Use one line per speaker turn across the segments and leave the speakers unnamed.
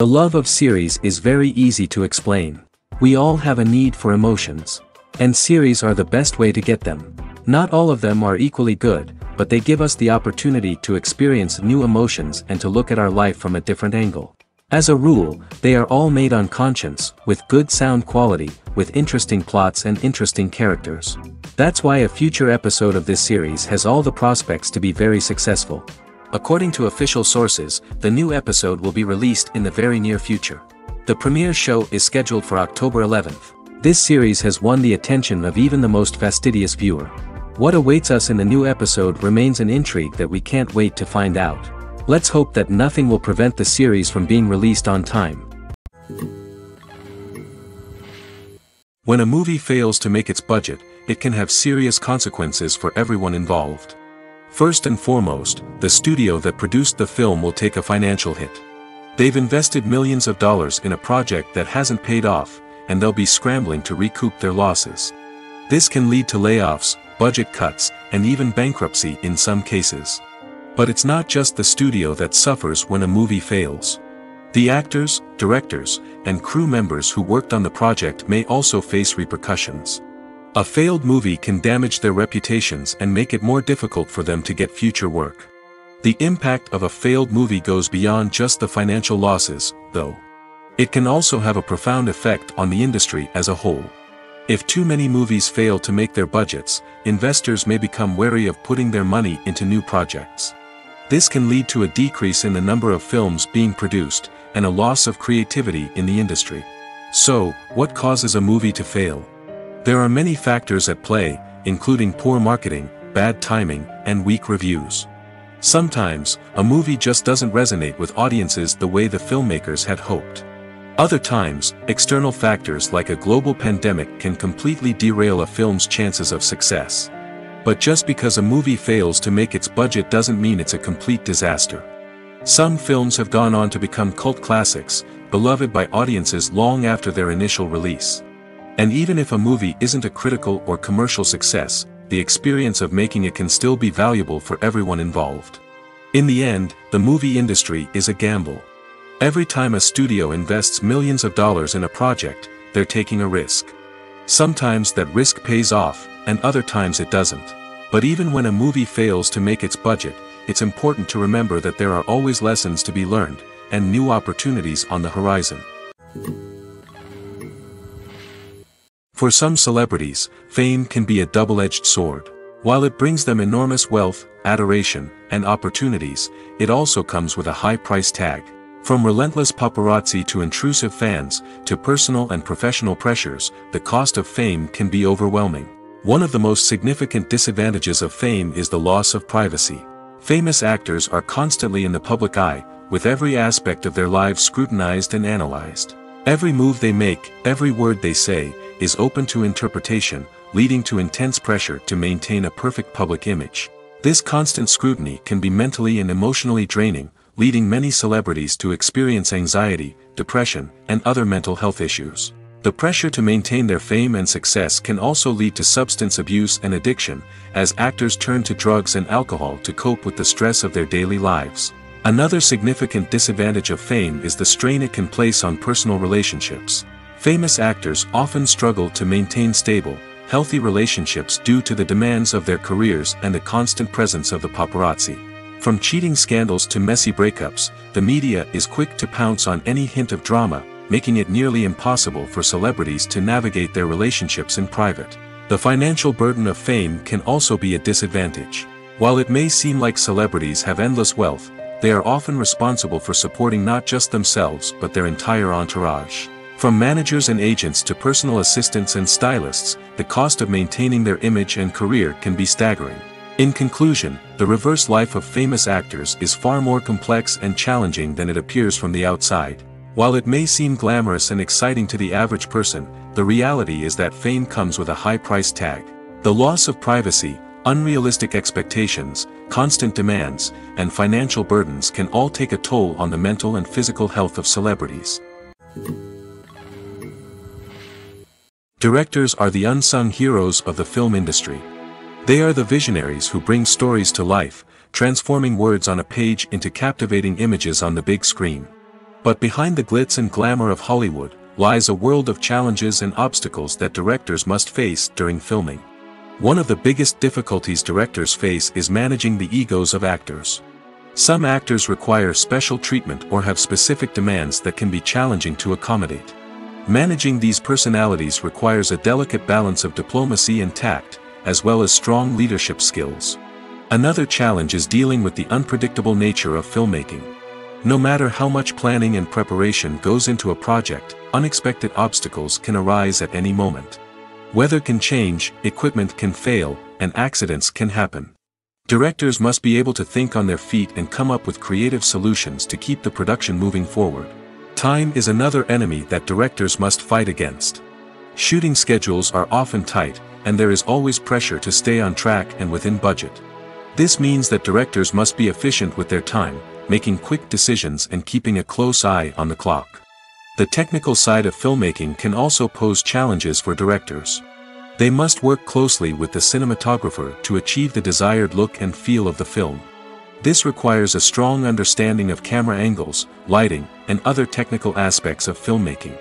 The love of series is very easy to explain. We all have a need for emotions. And series are the best way to get them. Not all of them are equally good, but they give us the opportunity to experience new emotions and to look at our life from a different angle. As a rule, they are all made on conscience, with good sound quality, with interesting plots and interesting characters. That's why a future episode of this series has all the prospects to be very successful. According to official sources, the new episode will be released in the very near future. The premiere show is scheduled for October 11th. This series has won the attention of even the most fastidious viewer. What awaits us in the new episode remains an intrigue that we can't wait to find out. Let's hope that nothing will prevent the series from being released on time. When a movie fails to make its budget, it can have serious consequences for everyone involved. First and foremost, the studio that produced the film will take a financial hit. They've invested millions of dollars in a project that hasn't paid off, and they'll be scrambling to recoup their losses. This can lead to layoffs, budget cuts, and even bankruptcy in some cases. But it's not just the studio that suffers when a movie fails. The actors, directors, and crew members who worked on the project may also face repercussions. A failed movie can damage their reputations and make it more difficult for them to get future work. The impact of a failed movie goes beyond just the financial losses, though. It can also have a profound effect on the industry as a whole. If too many movies fail to make their budgets, investors may become wary of putting their money into new projects. This can lead to a decrease in the number of films being produced, and a loss of creativity in the industry. So, what causes a movie to fail? There are many factors at play, including poor marketing, bad timing, and weak reviews. Sometimes, a movie just doesn't resonate with audiences the way the filmmakers had hoped. Other times, external factors like a global pandemic can completely derail a film's chances of success. But just because a movie fails to make its budget doesn't mean it's a complete disaster. Some films have gone on to become cult classics, beloved by audiences long after their initial release. And even if a movie isn't a critical or commercial success, the experience of making it can still be valuable for everyone involved. In the end, the movie industry is a gamble. Every time a studio invests millions of dollars in a project, they're taking a risk. Sometimes that risk pays off, and other times it doesn't. But even when a movie fails to make its budget, it's important to remember that there are always lessons to be learned, and new opportunities on the horizon. For some celebrities, fame can be a double-edged sword. While it brings them enormous wealth, adoration, and opportunities, it also comes with a high price tag. From relentless paparazzi to intrusive fans, to personal and professional pressures, the cost of fame can be overwhelming. One of the most significant disadvantages of fame is the loss of privacy. Famous actors are constantly in the public eye, with every aspect of their lives scrutinized and analyzed. Every move they make, every word they say, is open to interpretation, leading to intense pressure to maintain a perfect public image. This constant scrutiny can be mentally and emotionally draining, leading many celebrities to experience anxiety, depression, and other mental health issues. The pressure to maintain their fame and success can also lead to substance abuse and addiction, as actors turn to drugs and alcohol to cope with the stress of their daily lives. Another significant disadvantage of fame is the strain it can place on personal relationships. Famous actors often struggle to maintain stable, healthy relationships due to the demands of their careers and the constant presence of the paparazzi. From cheating scandals to messy breakups, the media is quick to pounce on any hint of drama, making it nearly impossible for celebrities to navigate their relationships in private. The financial burden of fame can also be a disadvantage. While it may seem like celebrities have endless wealth, they are often responsible for supporting not just themselves but their entire entourage. From managers and agents to personal assistants and stylists, the cost of maintaining their image and career can be staggering. In conclusion, the reverse life of famous actors is far more complex and challenging than it appears from the outside. While it may seem glamorous and exciting to the average person, the reality is that fame comes with a high price tag. The loss of privacy, unrealistic expectations, constant demands, and financial burdens can all take a toll on the mental and physical health of celebrities. Directors are the unsung heroes of the film industry. They are the visionaries who bring stories to life, transforming words on a page into captivating images on the big screen. But behind the glitz and glamour of Hollywood, lies a world of challenges and obstacles that directors must face during filming. One of the biggest difficulties directors face is managing the egos of actors. Some actors require special treatment or have specific demands that can be challenging to accommodate. Managing these personalities requires a delicate balance of diplomacy and tact, as well as strong leadership skills. Another challenge is dealing with the unpredictable nature of filmmaking. No matter how much planning and preparation goes into a project, unexpected obstacles can arise at any moment. Weather can change, equipment can fail, and accidents can happen. Directors must be able to think on their feet and come up with creative solutions to keep the production moving forward. Time is another enemy that directors must fight against. Shooting schedules are often tight, and there is always pressure to stay on track and within budget. This means that directors must be efficient with their time, making quick decisions and keeping a close eye on the clock. The technical side of filmmaking can also pose challenges for directors. They must work closely with the cinematographer to achieve the desired look and feel of the film. This requires a strong understanding of camera angles, lighting, and other technical aspects of filmmaking.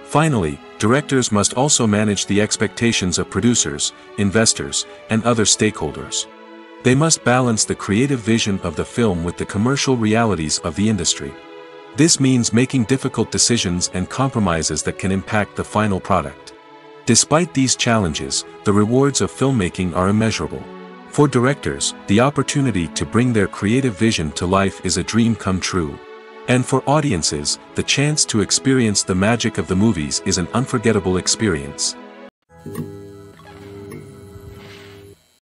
Finally, directors must also manage the expectations of producers, investors, and other stakeholders. They must balance the creative vision of the film with the commercial realities of the industry. This means making difficult decisions and compromises that can impact the final product. Despite these challenges, the rewards of filmmaking are immeasurable. For directors, the opportunity to bring their creative vision to life is a dream come true. And for audiences, the chance to experience the magic of the movies is an unforgettable experience.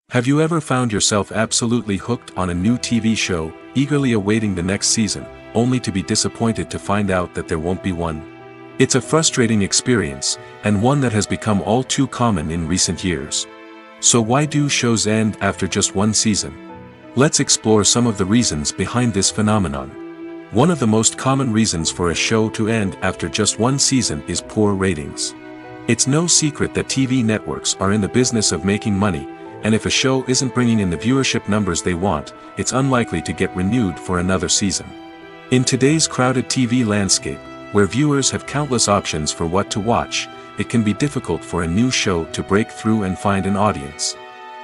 Have you ever found yourself absolutely hooked on a new TV show, eagerly awaiting the next season, only to be disappointed to find out that there won't be one? It's a frustrating experience, and one that has become all too common in recent years. So why do shows end after just one season? Let's explore some of the reasons behind this phenomenon. One of the most common reasons for a show to end after just one season is poor ratings. It's no secret that TV networks are in the business of making money, and if a show isn't bringing in the viewership numbers they want, it's unlikely to get renewed for another season. In today's crowded TV landscape, where viewers have countless options for what to watch, it can be difficult for a new show to break through and find an audience.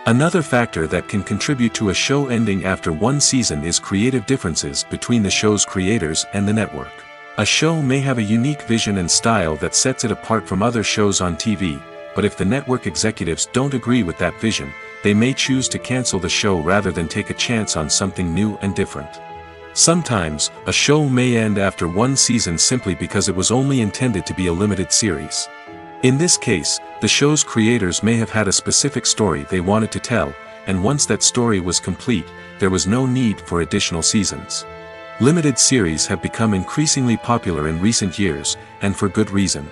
Another factor that can contribute to a show ending after one season is creative differences between the show's creators and the network. A show may have a unique vision and style that sets it apart from other shows on TV, but if the network executives don't agree with that vision, they may choose to cancel the show rather than take a chance on something new and different. Sometimes, a show may end after one season simply because it was only intended to be a limited series. In this case, the show's creators may have had a specific story they wanted to tell, and once that story was complete, there was no need for additional seasons. Limited series have become increasingly popular in recent years, and for good reason.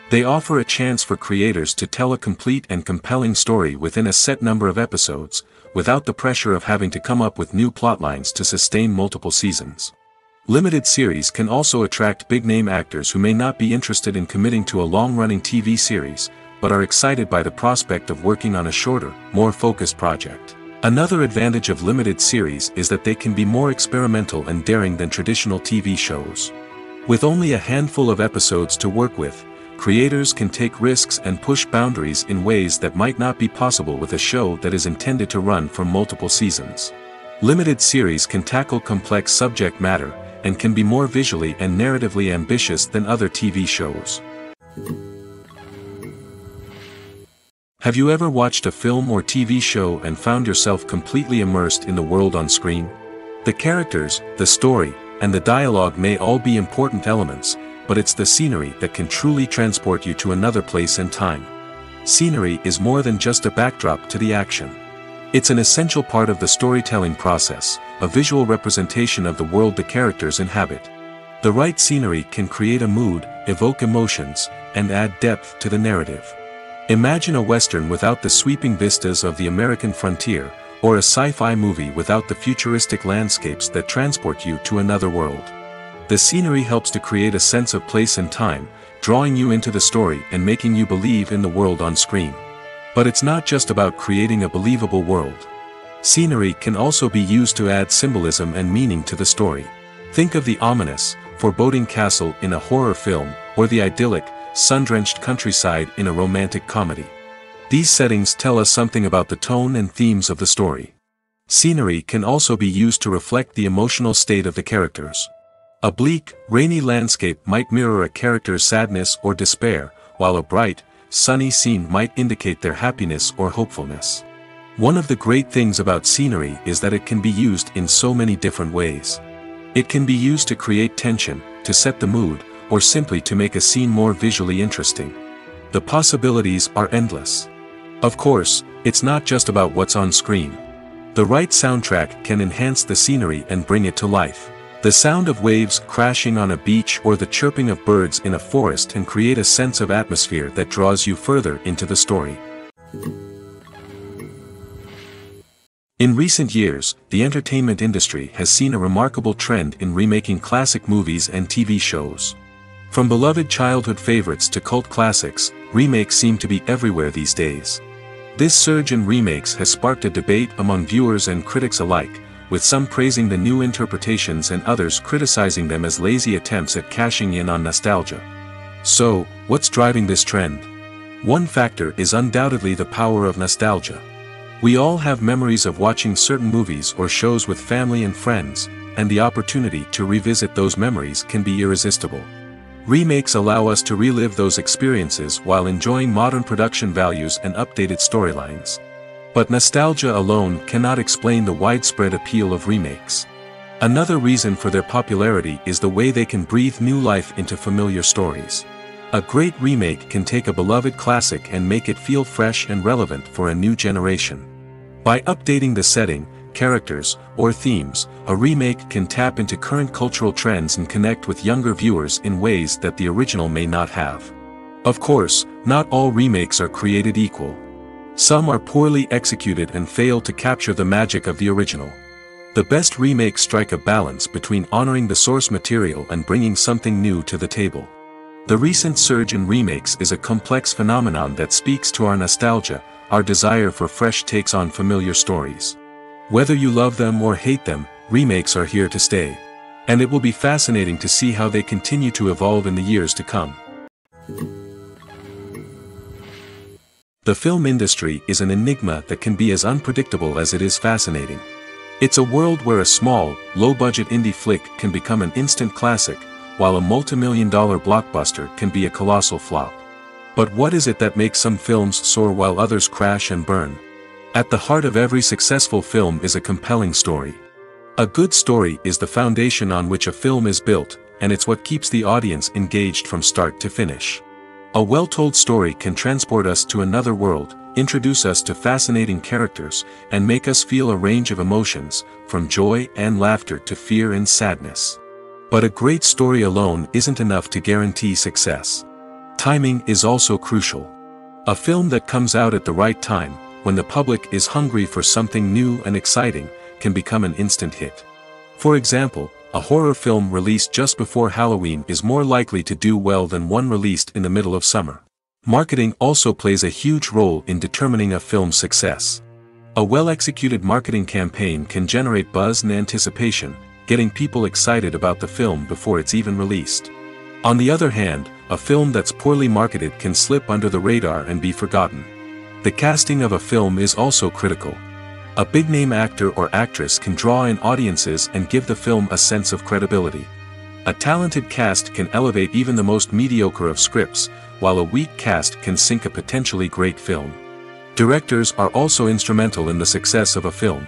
They offer a chance for creators to tell a complete and compelling story within a set number of episodes, without the pressure of having to come up with new plotlines to sustain multiple seasons. Limited series can also attract big-name actors who may not be interested in committing to a long-running TV series, but are excited by the prospect of working on a shorter, more focused project. Another advantage of limited series is that they can be more experimental and daring than traditional TV shows. With only a handful of episodes to work with, creators can take risks and push boundaries in ways that might not be possible with a show that is intended to run for multiple seasons. Limited series can tackle complex subject matter, and can be more visually and narratively ambitious than other TV shows. Have you ever watched a film or TV show and found yourself completely immersed in the world on screen? The characters, the story, and the dialogue may all be important elements, but it's the scenery that can truly transport you to another place and time. Scenery is more than just a backdrop to the action. It's an essential part of the storytelling process, a visual representation of the world the characters inhabit. The right scenery can create a mood, evoke emotions, and add depth to the narrative. Imagine a Western without the sweeping vistas of the American frontier, or a sci-fi movie without the futuristic landscapes that transport you to another world. The scenery helps to create a sense of place and time, drawing you into the story and making you believe in the world on screen. But it's not just about creating a believable world. Scenery can also be used to add symbolism and meaning to the story. Think of the ominous, foreboding castle in a horror film, or the idyllic, sun-drenched countryside in a romantic comedy. These settings tell us something about the tone and themes of the story. Scenery can also be used to reflect the emotional state of the characters. A bleak, rainy landscape might mirror a character's sadness or despair, while a bright, sunny scene might indicate their happiness or hopefulness. One of the great things about scenery is that it can be used in so many different ways. It can be used to create tension, to set the mood, or simply to make a scene more visually interesting. The possibilities are endless. Of course, it's not just about what's on screen. The right soundtrack can enhance the scenery and bring it to life. The sound of waves crashing on a beach or the chirping of birds in a forest can create a sense of atmosphere that draws you further into the story. In recent years, the entertainment industry has seen a remarkable trend in remaking classic movies and TV shows. From beloved childhood favorites to cult classics, remakes seem to be everywhere these days. This surge in remakes has sparked a debate among viewers and critics alike, with some praising the new interpretations and others criticizing them as lazy attempts at cashing in on nostalgia. So, what's driving this trend? One factor is undoubtedly the power of nostalgia. We all have memories of watching certain movies or shows with family and friends, and the opportunity to revisit those memories can be irresistible. Remakes allow us to relive those experiences while enjoying modern production values and updated storylines. But nostalgia alone cannot explain the widespread appeal of remakes. Another reason for their popularity is the way they can breathe new life into familiar stories. A great remake can take a beloved classic and make it feel fresh and relevant for a new generation. By updating the setting, characters, or themes, a remake can tap into current cultural trends and connect with younger viewers in ways that the original may not have. Of course, not all remakes are created equal. Some are poorly executed and fail to capture the magic of the original. The best remakes strike a balance between honoring the source material and bringing something new to the table. The recent surge in remakes is a complex phenomenon that speaks to our nostalgia, our desire for fresh takes on familiar stories. Whether you love them or hate them, remakes are here to stay. And it will be fascinating to see how they continue to evolve in the years to come. The film industry is an enigma that can be as unpredictable as it is fascinating. It's a world where a small, low-budget indie flick can become an instant classic, while a multi-million-dollar blockbuster can be a colossal flop. But what is it that makes some films soar while others crash and burn? At the heart of every successful film is a compelling story. A good story is the foundation on which a film is built, and it's what keeps the audience engaged from start to finish. A well-told story can transport us to another world, introduce us to fascinating characters, and make us feel a range of emotions, from joy and laughter to fear and sadness. But a great story alone isn't enough to guarantee success. Timing is also crucial. A film that comes out at the right time, when the public is hungry for something new and exciting, can become an instant hit. For example, a horror film released just before Halloween is more likely to do well than one released in the middle of summer. Marketing also plays a huge role in determining a film's success. A well-executed marketing campaign can generate buzz and anticipation, getting people excited about the film before it's even released. On the other hand, a film that's poorly marketed can slip under the radar and be forgotten. The casting of a film is also critical. A big-name actor or actress can draw in audiences and give the film a sense of credibility. A talented cast can elevate even the most mediocre of scripts, while a weak cast can sink a potentially great film. Directors are also instrumental in the success of a film.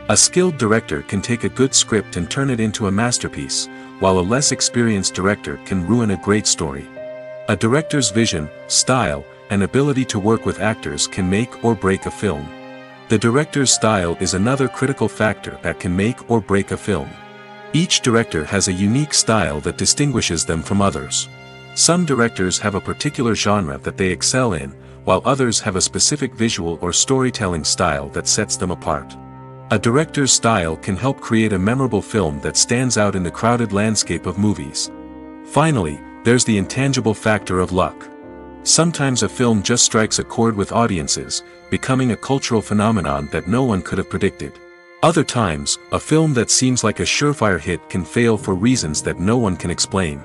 A skilled director can take a good script and turn it into a masterpiece, while a less experienced director can ruin a great story. A director's vision, style, and ability to work with actors can make or break a film. The director's style is another critical factor that can make or break a film. Each director has a unique style that distinguishes them from others. Some directors have a particular genre that they excel in, while others have a specific visual or storytelling style that sets them apart. A director's style can help create a memorable film that stands out in the crowded landscape of movies. Finally, there's the intangible factor of luck. Sometimes a film just strikes a chord with audiences, becoming a cultural phenomenon that no one could have predicted. Other times, a film that seems like a surefire hit can fail for reasons that no one can explain.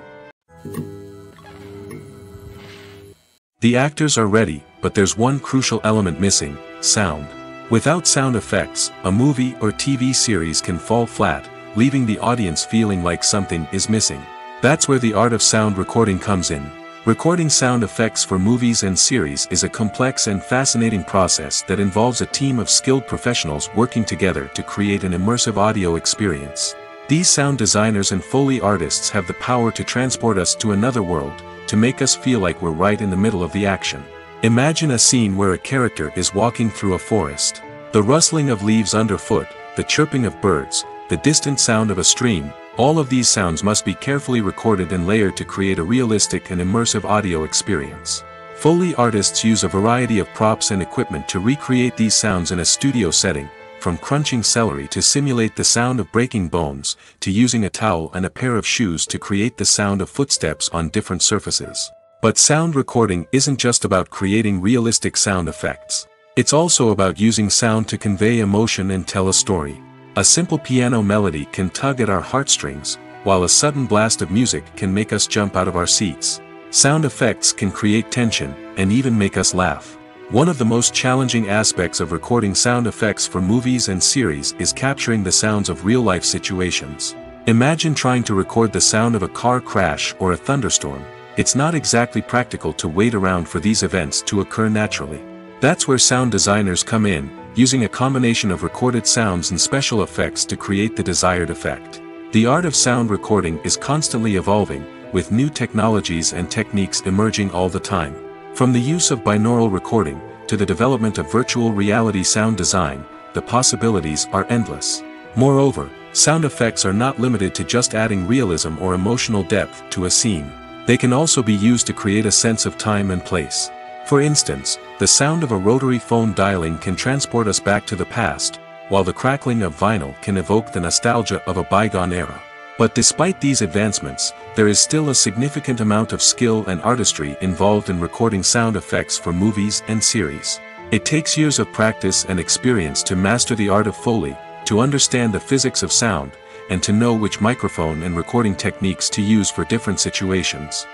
The actors are ready, but there's one crucial element missing: sound. Without sound effects, a movie or TV series can fall flat, leaving the audience feeling like something is missing. That's where the art of sound recording comes in. Recording sound effects for movies and series is a complex and fascinating process that involves a team of skilled professionals working together to create an immersive audio experience. These sound designers and Foley artists have the power to transport us to another world, to make us feel like we're right in the middle of the action. Imagine a scene where a character is walking through a forest. The rustling of leaves underfoot, the chirping of birds, the distant sound of a stream, all of these sounds must be carefully recorded and layered to create a realistic and immersive audio experience. Foley artists use a variety of props and equipment to recreate these sounds in a studio setting, from crunching celery to simulate the sound of breaking bones, to using a towel and a pair of shoes to create the sound of footsteps on different surfaces. But sound recording isn't just about creating realistic sound effects. It's also about using sound to convey emotion and tell a story. A simple piano melody can tug at our heartstrings, while a sudden blast of music can make us jump out of our seats. Sound effects can create tension, and even make us laugh. One of the most challenging aspects of recording sound effects for movies and series is capturing the sounds of real-life situations. Imagine trying to record the sound of a car crash or a thunderstorm. It's not exactly practical to wait around for these events to occur naturally. That's where sound designers come in, using a combination of recorded sounds and special effects to create the desired effect. The art of sound recording is constantly evolving, with new technologies and techniques emerging all the time. From the use of binaural recording, to the development of virtual reality sound design, the possibilities are endless. Moreover, sound effects are not limited to just adding realism or emotional depth to a scene. They can also be used to create a sense of time and place. For instance, the sound of a rotary phone dialing can transport us back to the past, while the crackling of vinyl can evoke the nostalgia of a bygone era. But despite these advancements, there is still a significant amount of skill and artistry involved in recording sound effects for movies and series. It takes years of practice and experience to master the art of Foley, to understand the physics of sound, and to know which microphone and recording techniques to use for different situations.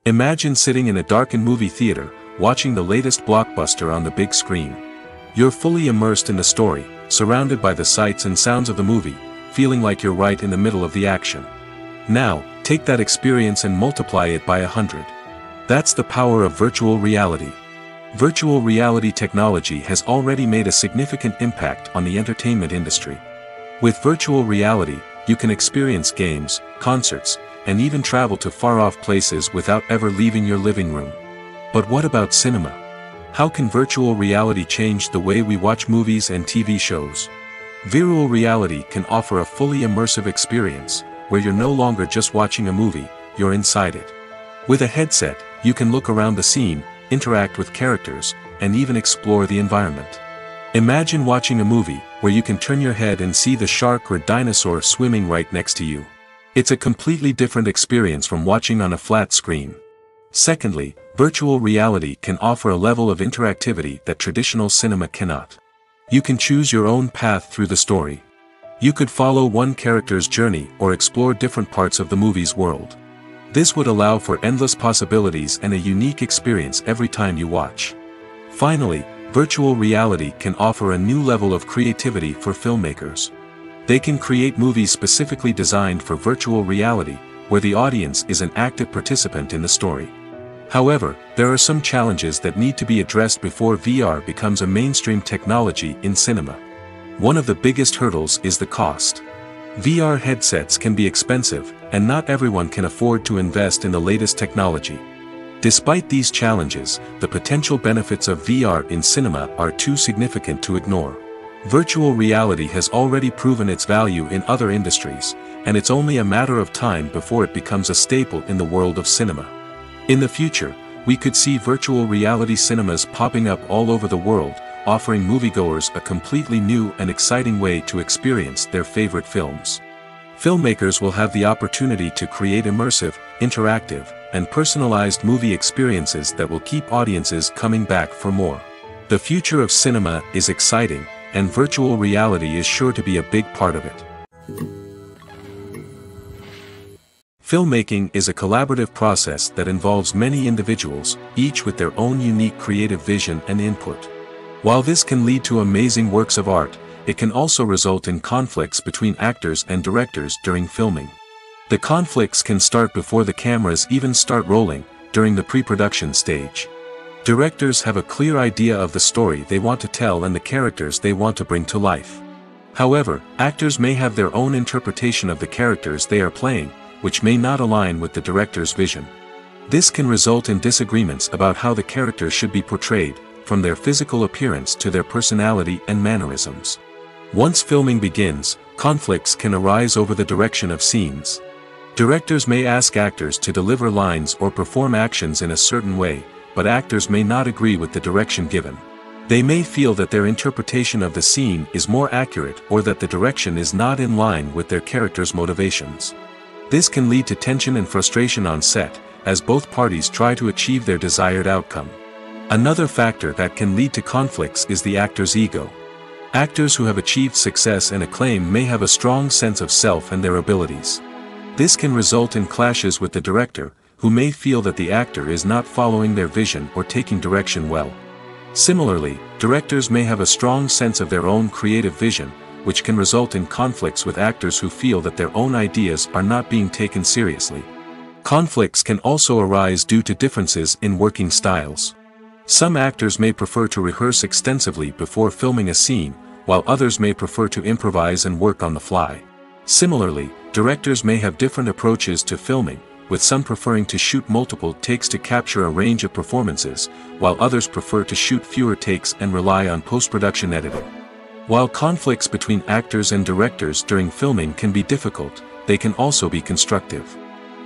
Imagine sitting in a darkened movie theater, watching the latest blockbuster on the big screen. You're fully immersed in the story, surrounded by the sights and sounds of the movie, feeling like you're right in the middle of the action. Now, take that experience and multiply it by 100. That's the power of virtual reality. Virtual reality technology has already made a significant impact on the entertainment industry. With virtual reality, you can experience games, concerts, and even travel to far-off places without ever leaving your living room. But what about cinema? How can virtual reality change the way we watch movies and TV shows? Virtual reality can offer a fully immersive experience, where you're no longer just watching a movie, you're inside it. With a headset, you can look around the scene, interact with characters, and even explore the environment. Imagine watching a movie where you can turn your head and see the shark or dinosaur swimming right next to you. It's a completely different experience from watching on a flat screen. Secondly, virtual reality can offer a level of interactivity that traditional cinema cannot. You can choose your own path through the story. You could follow one character's journey or explore different parts of the movie's world. This would allow for endless possibilities and a unique experience every time you watch. Finally, virtual reality can offer a new level of creativity for filmmakers. They can create movies specifically designed for virtual reality, where the audience is an active participant in the story. However, there are some challenges that need to be addressed before VR becomes a mainstream technology in cinema. One of the biggest hurdles is the cost. VR headsets can be expensive, and not everyone can afford to invest in the latest technology. Despite these challenges, the potential benefits of VR in cinema are too significant to ignore. Virtual reality has already proven its value in other industries, and it's only a matter of time before it becomes a staple in the world of cinema. In the future, we could see virtual reality cinemas popping up all over the world, offering moviegoers a completely new and exciting way to experience their favorite films. Filmmakers will have the opportunity to create immersive, interactive, and personalized movie experiences that will keep audiences coming back for more. The future of cinema is exciting, and virtual reality is sure to be a big part of it. Filmmaking is a collaborative process that involves many individuals, each with their own unique creative vision and input. While this can lead to amazing works of art, it can also result in conflicts between actors and directors during filming. The conflicts can start before the cameras even start rolling, during the pre-production stage. Directors have a clear idea of the story they want to tell and the characters they want to bring to life. However, actors may have their own interpretation of the characters they are playing, which may not align with the director's vision. This can result in disagreements about how the characters should be portrayed, from their physical appearance to their personality and mannerisms. Once filming begins, conflicts can arise over the direction of scenes. Directors may ask actors to deliver lines or perform actions in a certain way, but actors may not agree with the direction given. They may feel that their interpretation of the scene is more accurate or that the direction is not in line with their character's motivations. This can lead to tension and frustration on set, as both parties try to achieve their desired outcome. Another factor that can lead to conflicts is the actor's ego. Actors who have achieved success and acclaim may have a strong sense of self and their abilities. This can result in clashes with the director, who may feel that the actor is not following their vision or taking direction well. Similarly, directors may have a strong sense of their own creative vision, which can result in conflicts with actors who feel that their own ideas are not being taken seriously. Conflicts can also arise due to differences in working styles. Some actors may prefer to rehearse extensively before filming a scene, while others may prefer to improvise and work on the fly. Similarly, directors may have different approaches to filming, with some preferring to shoot multiple takes to capture a range of performances, while others prefer to shoot fewer takes and rely on post-production editing. While conflicts between actors and directors during filming can be difficult, they can also be constructive.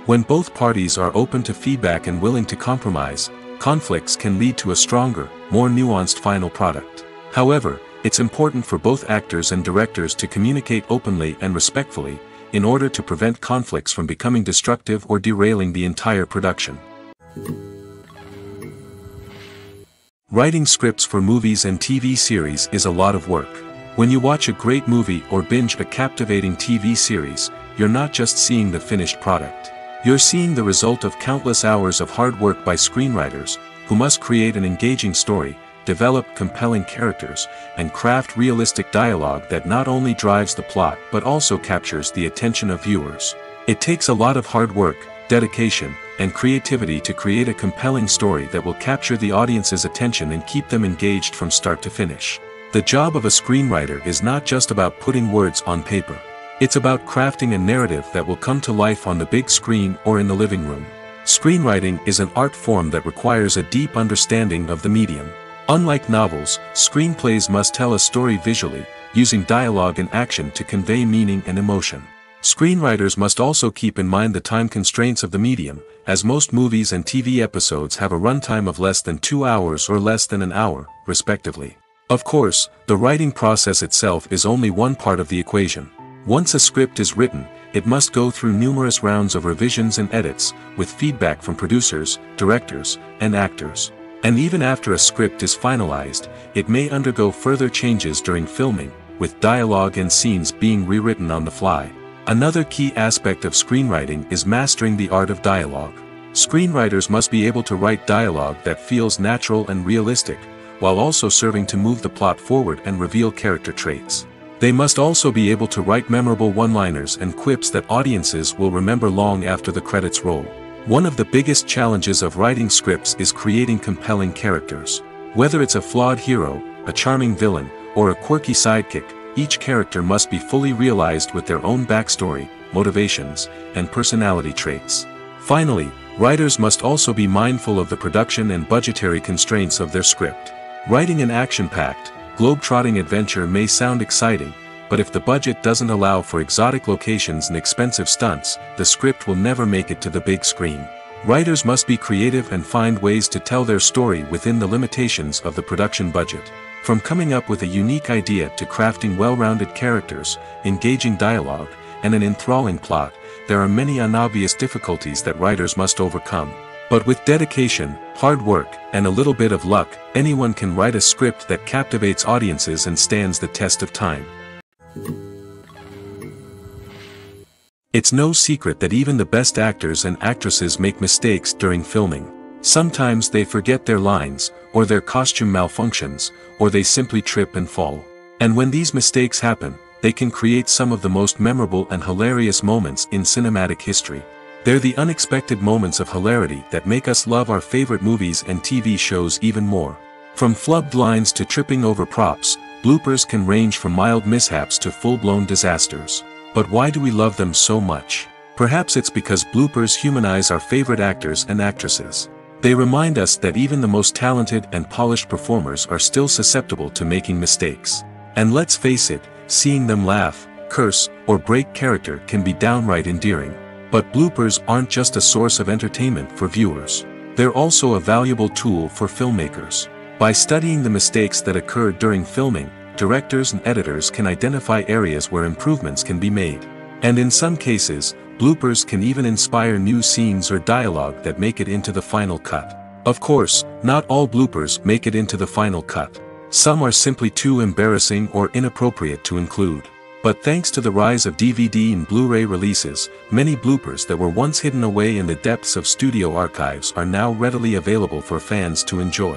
When both parties are open to feedback and willing to compromise, conflicts can lead to a stronger, more nuanced final product. However, it's important for both actors and directors to communicate openly and respectfully, in order to prevent conflicts from becoming destructive or derailing the entire production. Writing scripts for movies and TV series is a lot of work. When you watch a great movie or binge a captivating TV series, you're not just seeing the finished product. You're seeing the result of countless hours of hard work by screenwriters, who must create an engaging story, develop compelling characters, and craft realistic dialogue that not only drives the plot but also captures the attention of viewers. It takes a lot of hard work, dedication, and creativity to create a compelling story that will capture the audience's attention and keep them engaged from start to finish. The job of a screenwriter is not just about putting words on paper. It's about crafting a narrative that will come to life on the big screen or in the living room. Screenwriting is an art form that requires a deep understanding of the medium. Unlike novels, screenplays must tell a story visually, using dialogue and action to convey meaning and emotion. Screenwriters must also keep in mind the time constraints of the medium, as most movies and TV episodes have a runtime of less than 2 hours or less than an hour, respectively. Of course, the writing process itself is only one part of the equation. Once a script is written, it must go through numerous rounds of revisions and edits, with feedback from producers, directors, and actors. And even after a script is finalized, it may undergo further changes during filming, with dialogue and scenes being rewritten on the fly. Another key aspect of screenwriting is mastering the art of dialogue. Screenwriters must be able to write dialogue that feels natural and realistic, while also serving to move the plot forward and reveal character traits. They must also be able to write memorable one-liners and quips that audiences will remember long after the credits roll. One of the biggest challenges of writing scripts is creating compelling characters. Whether it's a flawed hero, a charming villain, or a quirky sidekick, each character must be fully realized with their own backstory, motivations, and personality traits. Finally, writers must also be mindful of the production and budgetary constraints of their script. Writing an action-packed, globe-trotting adventure may sound exciting, but if the budget doesn't allow for exotic locations and expensive stunts, the script will never make it to the big screen. Writers must be creative and find ways to tell their story within the limitations of the production budget. From coming up with a unique idea to crafting well-rounded characters, engaging dialogue, and an enthralling plot, there are many unobvious difficulties that writers must overcome. But with dedication, hard work, and a little bit of luck, anyone can write a script that captivates audiences and stands the test of time. It's no secret that even the best actors and actresses make mistakes during filming. Sometimes they forget their lines, or their costume malfunctions, or they simply trip and fall. And when these mistakes happen, they can create some of the most memorable and hilarious moments in cinematic history. They're the unexpected moments of hilarity that make us love our favorite movies and TV shows even more. From flubbed lines to tripping over props, bloopers can range from mild mishaps to full-blown disasters. But why do we love them so much? Perhaps it's because bloopers humanize our favorite actors and actresses. They remind us that even the most talented and polished performers are still susceptible to making mistakes. And let's face it, seeing them laugh, curse, or break character can be downright endearing. But bloopers aren't just a source of entertainment for viewers. They're also a valuable tool for filmmakers. By studying the mistakes that occurred during filming, directors and editors can identify areas where improvements can be made. And in some cases, bloopers can even inspire new scenes or dialogue that make it into the final cut. Of course, not all bloopers make it into the final cut. Some are simply too embarrassing or inappropriate to include. But thanks to the rise of DVD and Blu-ray releases, many bloopers that were once hidden away in the depths of studio archives are now readily available for fans to enjoy.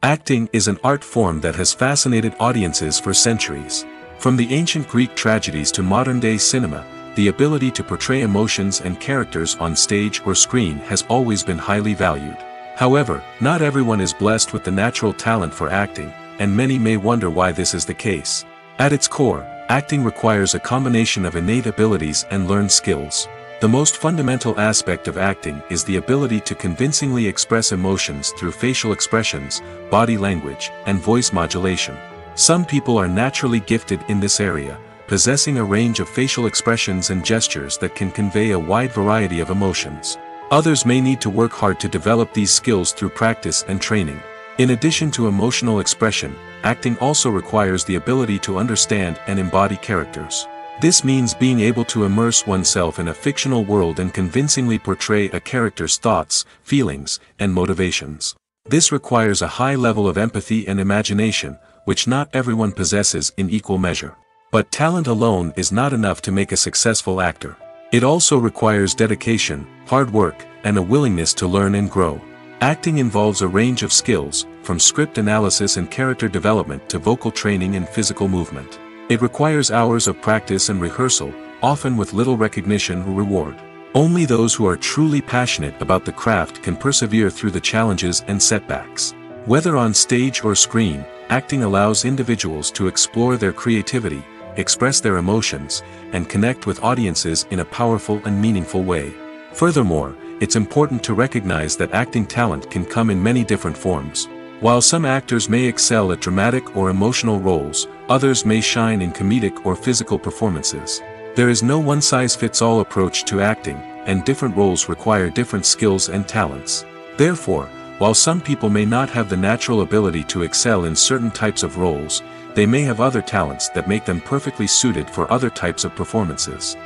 Acting is an art form that has fascinated audiences for centuries. From the ancient Greek tragedies to modern-day cinema, the ability to portray emotions and characters on stage or screen has always been highly valued. However, not everyone is blessed with the natural talent for acting, and many may wonder why this is the case. At its core, acting requires a combination of innate abilities and learned skills. The most fundamental aspect of acting is the ability to convincingly express emotions through facial expressions, body language, and voice modulation. Some people are naturally gifted in this area, possessing a range of facial expressions and gestures that can convey a wide variety of emotions. Others may need to work hard to develop these skills through practice and training. In addition to emotional expression, acting also requires the ability to understand and embody characters. This means being able to immerse oneself in a fictional world and convincingly portray a character's thoughts, feelings, and motivations. This requires a high level of empathy and imagination, which not everyone possesses in equal measure. But talent alone is not enough to make a successful actor. It also requires dedication, hard work, and a willingness to learn and grow. Acting involves a range of skills, from script analysis and character development to vocal training and physical movement. It requires hours of practice and rehearsal, often with little recognition or reward. Only those who are truly passionate about the craft can persevere through the challenges and setbacks. Whether on stage or screen, acting allows individuals to explore their creativity, express their emotions, and connect with audiences in a powerful and meaningful way. Furthermore, it's important to recognize that acting talent can come in many different forms. While some actors may excel at dramatic or emotional roles, others may shine in comedic or physical performances. There is no one-size-fits-all approach to acting, and different roles require different skills and talents. Therefore, while some people may not have the natural ability to excel in certain types of roles, they may have other talents that make them perfectly suited for other types of performances.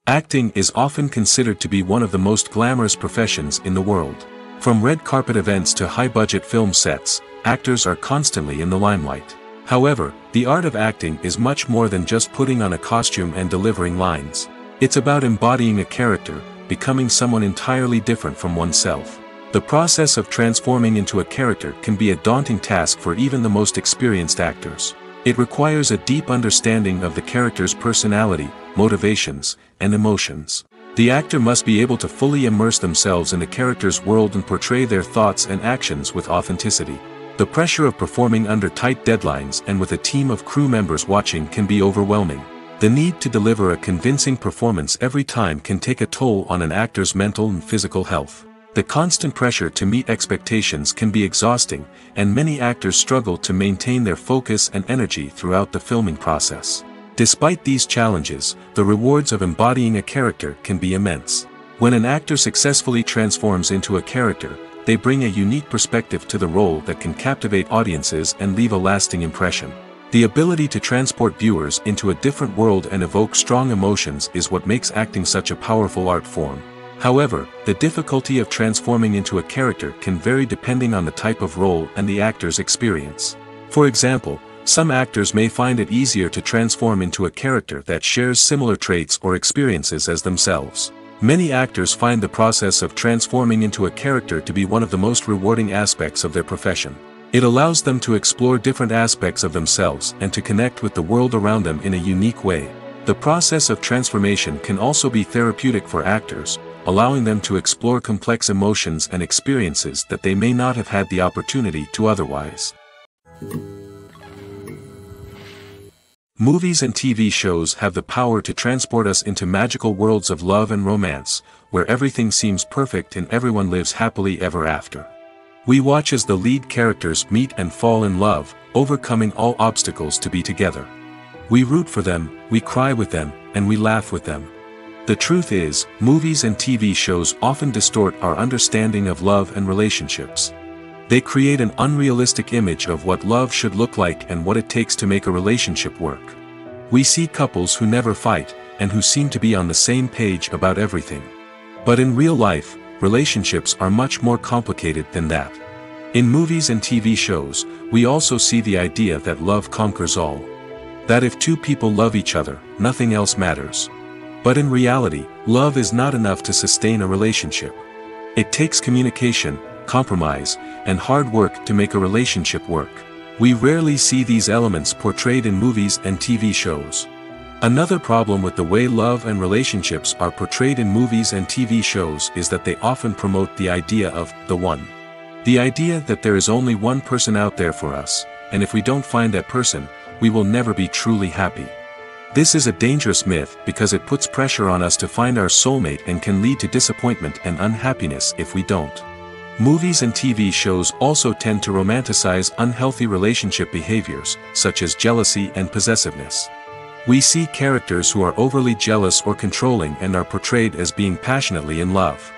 Acting is often considered to be one of the most glamorous professions in the world. From red carpet events to high-budget film sets, actors are constantly in the limelight. However, the art of acting is much more than just putting on a costume and delivering lines. It's about embodying a character, becoming someone entirely different from oneself. The process of transforming into a character can be a daunting task for even the most experienced actors. It requires a deep understanding of the character's personality, motivations, and emotions. The actor must be able to fully immerse themselves in the character's world and portray their thoughts and actions with authenticity. The pressure of performing under tight deadlines and with a team of crew members watching can be overwhelming. The need to deliver a convincing performance every time can take a toll on an actor's mental and physical health. The constant pressure to meet expectations can be exhausting, and many actors struggle to maintain their focus and energy throughout the filming process. Despite these challenges, the rewards of embodying a character can be immense. When an actor successfully transforms into a character, they bring a unique perspective to the role that can captivate audiences and leave a lasting impression. The ability to transport viewers into a different world and evoke strong emotions is what makes acting such a powerful art form. However, the difficulty of transforming into a character can vary depending on the type of role and the actor's experience. For example, some actors may find it easier to transform into a character that shares similar traits or experiences as themselves. Many actors find the process of transforming into a character to be one of the most rewarding aspects of their profession. It allows them to explore different aspects of themselves and to connect with the world around them in a unique way. The process of transformation can also be therapeutic for actors, allowing them to explore complex emotions and experiences that they may not have had the opportunity to otherwise. Movies and TV shows have the power to transport us into magical worlds of love and romance, where everything seems perfect and everyone lives happily ever after. We watch as the lead characters meet and fall in love, overcoming all obstacles to be together. We root for them, we cry with them, and we laugh with them. The truth is, movies and TV shows often distort our understanding of love and relationships. They create an unrealistic image of what love should look like and what it takes to make a relationship work. We see couples who never fight, and who seem to be on the same page about everything. But in real life, relationships are much more complicated than that. In movies and TV shows, we also see the idea that love conquers all. That if two people love each other, nothing else matters. But in reality, love is not enough to sustain a relationship. It takes communication, compromise, and hard work to make a relationship work. We rarely see these elements portrayed in movies and TV shows. Another problem with the way love and relationships are portrayed in movies and TV shows is that they often promote the idea of the one. The idea that there is only one person out there for us, and if we don't find that person, we will never be truly happy. This is a dangerous myth because it puts pressure on us to find our soulmate and can lead to disappointment and unhappiness if we don't. Movies and TV shows also tend to romanticize unhealthy relationship behaviors, such as jealousy and possessiveness. We see characters who are overly jealous or controlling and are portrayed as being passionately in love.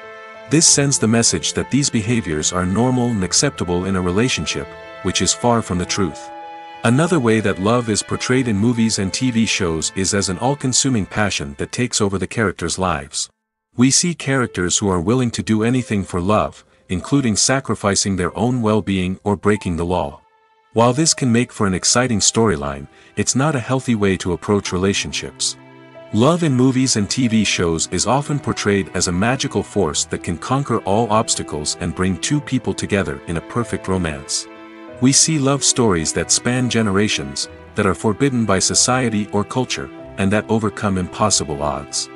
This sends the message that these behaviors are normal and acceptable in a relationship, which is far from the truth. Another way that love is portrayed in movies and TV shows is as an all-consuming passion that takes over the characters' lives. We see characters who are willing to do anything for love, including sacrificing their own well-being or breaking the law. While this can make for an exciting storyline, it's not a healthy way to approach relationships. Love in movies and TV shows is often portrayed as a magical force that can conquer all obstacles and bring two people together in a perfect romance. We see love stories that span generations, that are forbidden by society or culture, and that overcome impossible odds.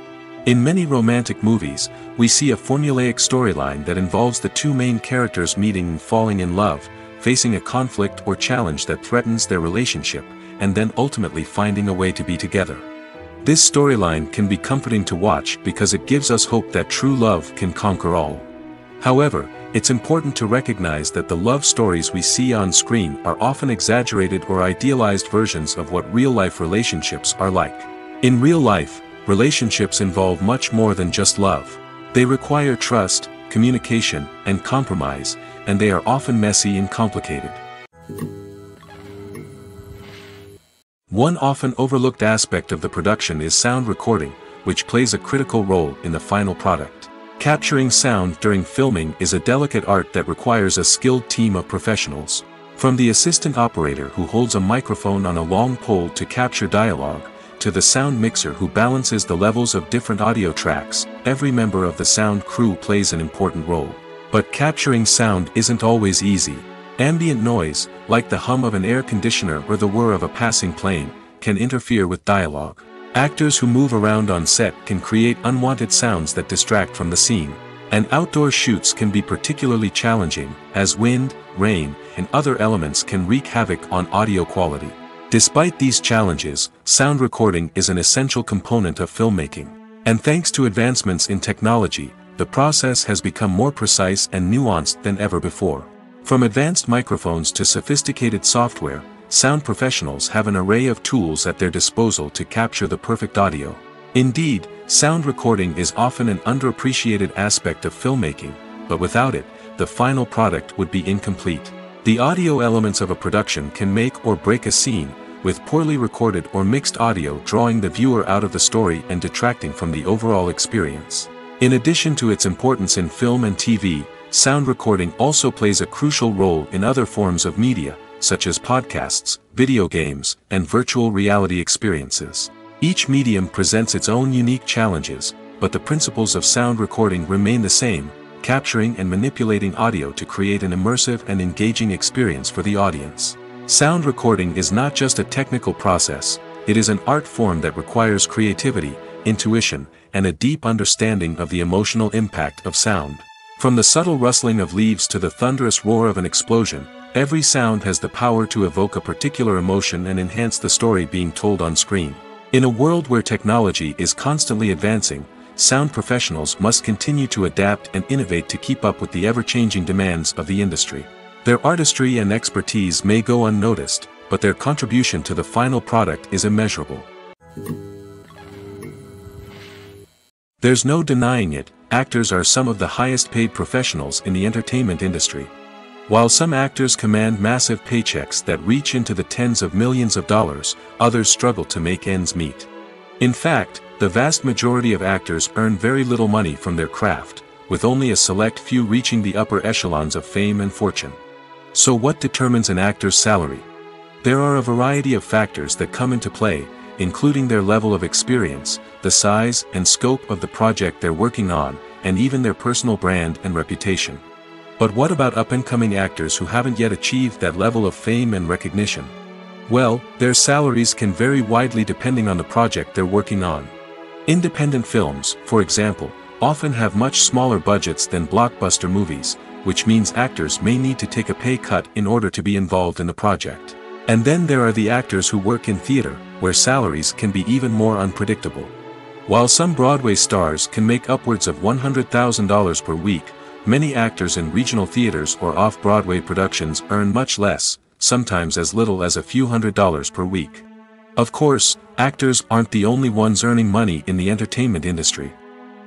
In many romantic movies, we see a formulaic storyline that involves the two main characters meeting and falling in love, facing a conflict or challenge that threatens their relationship, and then ultimately finding a way to be together. This storyline can be comforting to watch because it gives us hope that true love can conquer all. However, it's important to recognize that the love stories we see on screen are often exaggerated or idealized versions of what real-life relationships are like. In real life, relationships involve much more than just love. They require trust, communication, and compromise, and they are often messy and complicated. One often overlooked aspect of the production is sound recording, which plays a critical role in the final product. Capturing sound during filming is a delicate art that requires a skilled team of professionals. From the assistant operator who holds a microphone on a long pole to capture dialogue, to the sound mixer who balances the levels of different audio tracks, every member of the sound crew plays an important role. But capturing sound isn't always easy. Ambient noise, like the hum of an air conditioner or the whir of a passing plane, can interfere with dialogue. Actors who move around on set can create unwanted sounds that distract from the scene. And outdoor shoots can be particularly challenging, as wind, rain, and other elements can wreak havoc on audio quality. Despite these challenges, sound recording is an essential component of filmmaking. And thanks to advancements in technology, the process has become more precise and nuanced than ever before. From advanced microphones to sophisticated software, sound professionals have an array of tools at their disposal to capture the perfect audio. Indeed, sound recording is often an underappreciated aspect of filmmaking, but without it, the final product would be incomplete. The audio elements of a production can make or break a scene, with poorly recorded or mixed audio drawing the viewer out of the story and detracting from the overall experience. In addition to its importance in film and TV, sound recording also plays a crucial role in other forms of media, such as podcasts, video games, and virtual reality experiences. Each medium presents its own unique challenges, but the principles of sound recording remain the same, capturing and manipulating audio to create an immersive and engaging experience for the audience. Sound recording is not just a technical process, it is an art form that requires creativity, intuition, and a deep understanding of the emotional impact of sound. From the subtle rustling of leaves to the thunderous roar of an explosion, every sound has the power to evoke a particular emotion and enhance the story being told on screen. In a world where technology is constantly advancing, sound professionals must continue to adapt and innovate to keep up with the ever-changing demands of the industry. Their artistry and expertise may go unnoticed, but their contribution to the final product is immeasurable. There's no denying it, actors are some of the highest-paid professionals in the entertainment industry. While some actors command massive paychecks that reach into the tens of millions of dollars, others struggle to make ends meet. In fact, the vast majority of actors earn very little money from their craft, with only a select few reaching the upper echelons of fame and fortune. So what determines an actor's salary? There are a variety of factors that come into play, including their level of experience, the size and scope of the project they're working on, and even their personal brand and reputation. But what about up-and-coming actors who haven't yet achieved that level of fame and recognition? Well, their salaries can vary widely depending on the project they're working on. Independent films, for example, often have much smaller budgets than blockbuster movies, which means actors may need to take a pay cut in order to be involved in the project. And then there are the actors who work in theater, where salaries can be even more unpredictable. While some Broadway stars can make upwards of $100,000 per week, many actors in regional theaters or off-Broadway productions earn much less, sometimes as little as a few $100s per week. Of course, actors aren't the only ones earning money in the entertainment industry.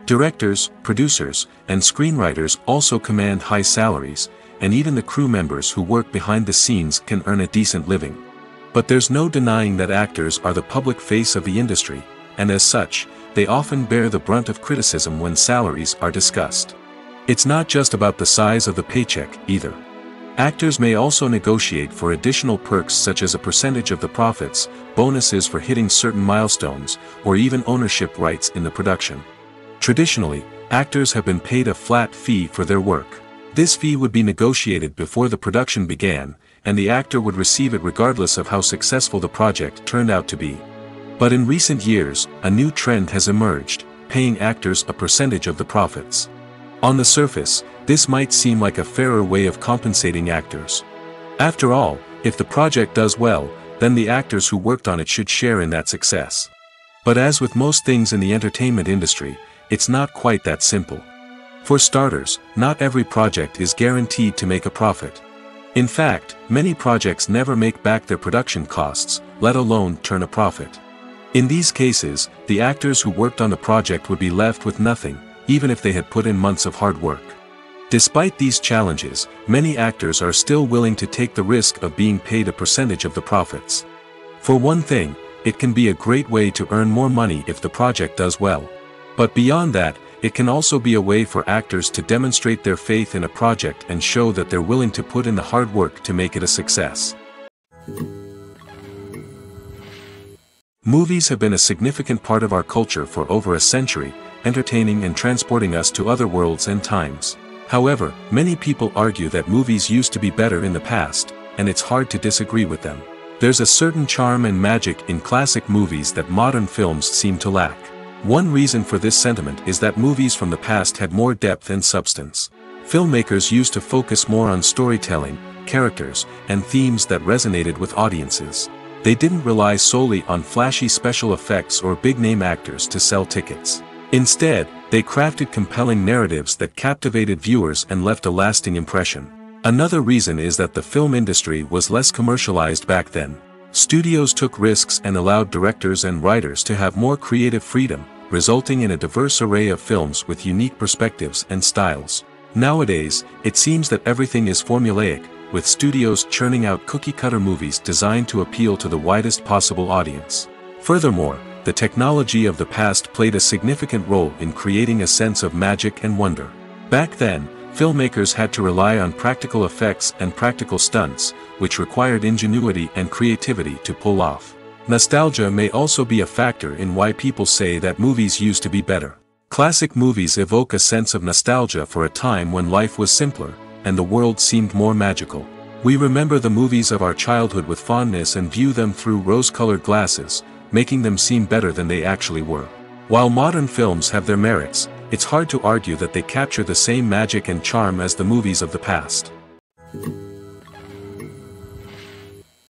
Directors, producers, and screenwriters also command high salaries, and even the crew members who work behind the scenes can earn a decent living. But there's no denying that actors are the public face of the industry, and as such, they often bear the brunt of criticism when salaries are discussed. It's not just about the size of the paycheck, either. Actors may also negotiate for additional perks such as a percentage of the profits, bonuses for hitting certain milestones, or even ownership rights in the production. Traditionally, actors have been paid a flat fee for their work. This fee would be negotiated before the production began, and the actor would receive it regardless of how successful the project turned out to be. But in recent years, a new trend has emerged, paying actors a percentage of the profits. On the surface, this might seem like a fairer way of compensating actors. After all, if the project does well, then the actors who worked on it should share in that success. But as with most things in the entertainment industry, it's not quite that simple. For starters, not every project is guaranteed to make a profit. In fact, many projects never make back their production costs, let alone turn a profit. In these cases, the actors who worked on the project would be left with nothing, even if they had put in months of hard work. Despite these challenges, many actors are still willing to take the risk of being paid a percentage of the profits. For one thing, it can be a great way to earn more money if the project does well. But beyond that, it can also be a way for actors to demonstrate their faith in a project and show that they're willing to put in the hard work to make it a success. Movies have been a significant part of our culture for over a century, entertaining and transporting us to other worlds and times. However, many people argue that movies used to be better in the past, and it's hard to disagree with them. There's a certain charm and magic in classic movies that modern films seem to lack. One reason for this sentiment is that movies from the past had more depth and substance. Filmmakers used to focus more on storytelling, characters, and themes that resonated with audiences. They didn't rely solely on flashy special effects or big-name actors to sell tickets. Instead, they crafted compelling narratives that captivated viewers and left a lasting impression. Another reason is that the film industry was less commercialized back then. Studios took risks and allowed directors and writers to have more creative freedom, resulting in a diverse array of films with unique perspectives and styles. Nowadays, it seems that everything is formulaic, with studios churning out cookie-cutter movies designed to appeal to the widest possible audience. Furthermore, the technology of the past played a significant role in creating a sense of magic and wonder. Back then, filmmakers had to rely on practical effects and practical stunts, which required ingenuity and creativity to pull off. Nostalgia may also be a factor in why people say that movies used to be better. Classic movies evoke a sense of nostalgia for a time when life was simpler, and the world seemed more magical. We remember the movies of our childhood with fondness and view them through rose-colored glasses, making them seem better than they actually were. While modern films have their merits, it's hard to argue that they capture the same magic and charm as the movies of the past.